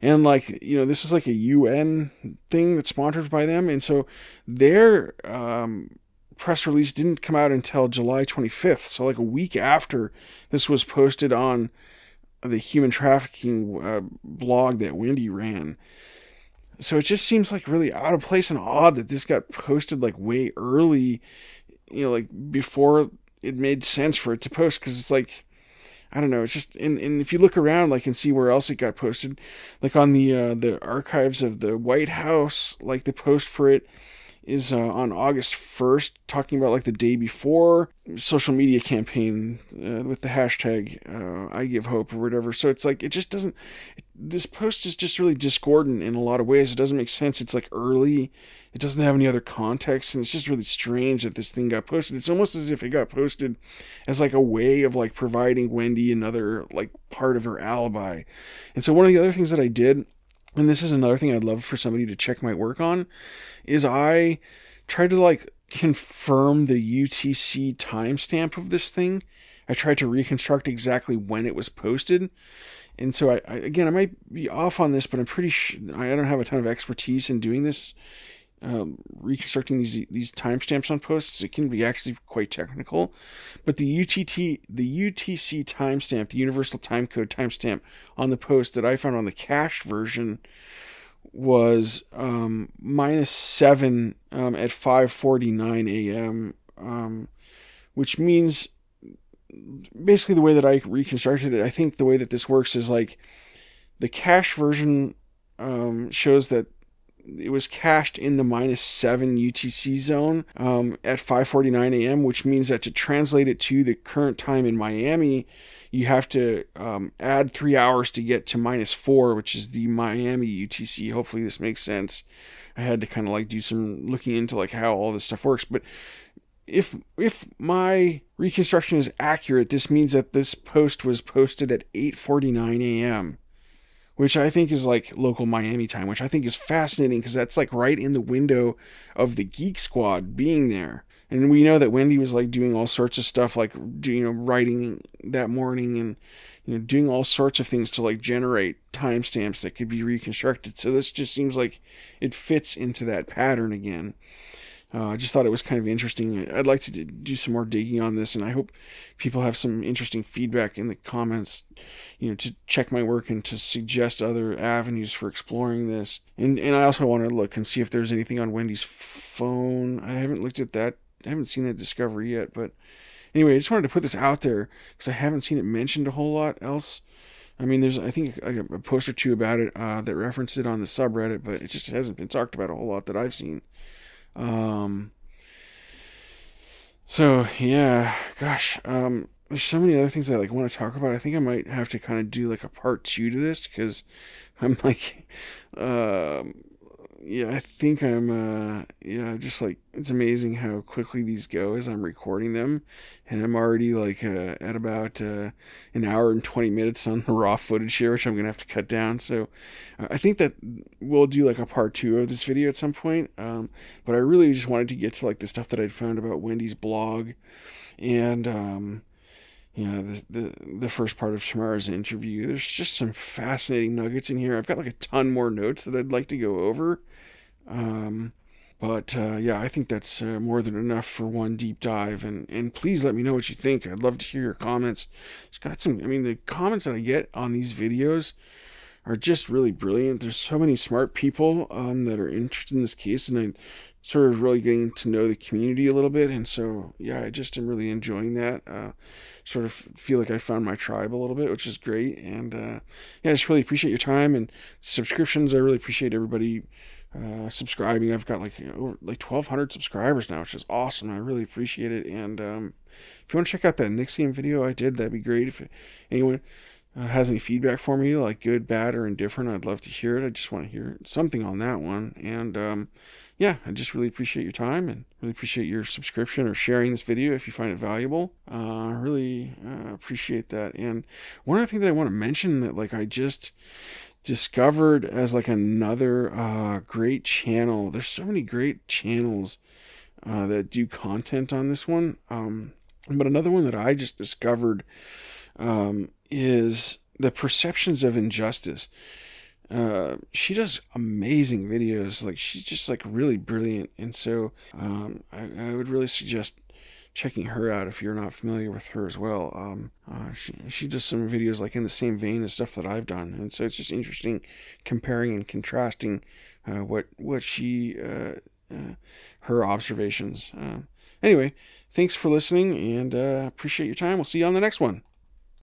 And like, you know, this is like a UN thing that's sponsored by them. And so their press release didn't come out until July 25th. So like a week after this was posted on the human trafficking blog that Wendi ran. So it just seems like really out of place and odd that this got posted like way early, you know, like before it made sense for it to post, because it's like, I don't know, it's just, and if you look around like and see where else it got posted, like on the archives of the White House, like the post for it is on August 1st, talking about like the day before social media campaign with the hashtag I Give Hope or whatever. So it's like, it just doesn't, this post is just really discordant in a lot of ways. It doesn't make sense. It's like early. It doesn't have any other context, and it's just really strange that this thing got posted. It's almost as if it got posted as like a way of like providing Wendi another like part of her alibi. And so one of the other things that I did, and this is another thing I'd love for somebody to check my work on, is I tried to like confirm the UTC timestamp of this thing. I tried to reconstruct exactly when it was posted. And so I might be off on this, but I'm pretty sure I don't have a ton of expertise in doing this, reconstructing these timestamps on posts. It can be actually quite technical, but the UTC timestamp, the Universal Timecode timestamp on the post that I found on the cached version was -7 at 5:49 a.m., which means basically the way that I reconstructed it, I think the way that this works is like the cache version shows that it was cached in the -7 UTC zone at 5:49 a.m., which means that to translate it to the current time in Miami, you have to add 3 hours to get to -4, which is the Miami UTC. Hopefully this makes sense. I had to kind of like do some looking into like how all this stuff works. But if my reconstruction is accurate, this means that this post was posted at 8:49 a.m., which I think is like local Miami time, which I think is fascinating because that's like right in the window of the Geek Squad being there. And we know that Wendi was like doing all sorts of stuff, like, writing that morning and, doing all sorts of things to like generate timestamps that could be reconstructed. So this just seems like it fits into that pattern again. I just thought it was kind of interesting. I'd like to do some more digging on this, and I hope people have some interesting feedback in the comments, to check my work and to suggest other avenues for exploring this. And I also want to look and see if there's anything on Wendi's phone. I haven't looked at that. I haven't seen that discovery yet, but anyway, I just wanted to put this out there because I haven't seen it mentioned a whole lot else. I mean, there's, I think, a post or two about it that referenced it on the subreddit, but it just hasn't been talked about a whole lot that I've seen. So yeah, gosh, there's so many other things I like want to talk about. I think I might have to kind of do like a part 2 to this because I'm like, yeah, I think I'm, just like, it's amazing how quickly these go as I'm recording them. And I'm already like, at about, an hour and 20 minutes on the raw footage here, which I'm going to have to cut down. So I think that we'll do like a part 2 of this video at some point. But I really just wanted to get to like the stuff that I'd found about Wendi's blog and, the first part of Tamara's interview. There's just some fascinating nuggets in here. I've got like a ton more notes that I'd like to go over. But I think that's more than enough for one deep dive. And please let me know what you think. I'd love to hear your comments. It's got some, the comments that I get on these videos are just really brilliant. There's so many smart people that are interested in this case, and I'm sort of really getting to know the community a little bit. And so, I just am really enjoying that. Sort of feel like I found my tribe a little bit, which is great. And I just really appreciate your time and subscriptions. I really appreciate everybody subscribing. I've got like 1,200 subscribers now, which is awesome. I really appreciate it. And if you want to check out that Nixium video I did, that'd be great. If anyone has any feedback for me, like good, bad, or indifferent, I'd love to hear it. I just want to hear something on that one. And I just really appreciate your time and really appreciate your subscription or sharing this video if you find it valuable. I really appreciate that. And one other thing that I want to mention that like I just discovered as like another great channel. There's so many great channels that do content on this one. But another one that I just discovered is the Perceptions of Injustice. She does amazing videos. Like she's just like really brilliant. And so I would really suggest checking her out if you're not familiar with her as well. She does some videos like in the same vein as stuff that I've done, and so it's just interesting comparing and contrasting what she her observations. Anyway, thanks for listening, and appreciate your time. We'll see you on the next one.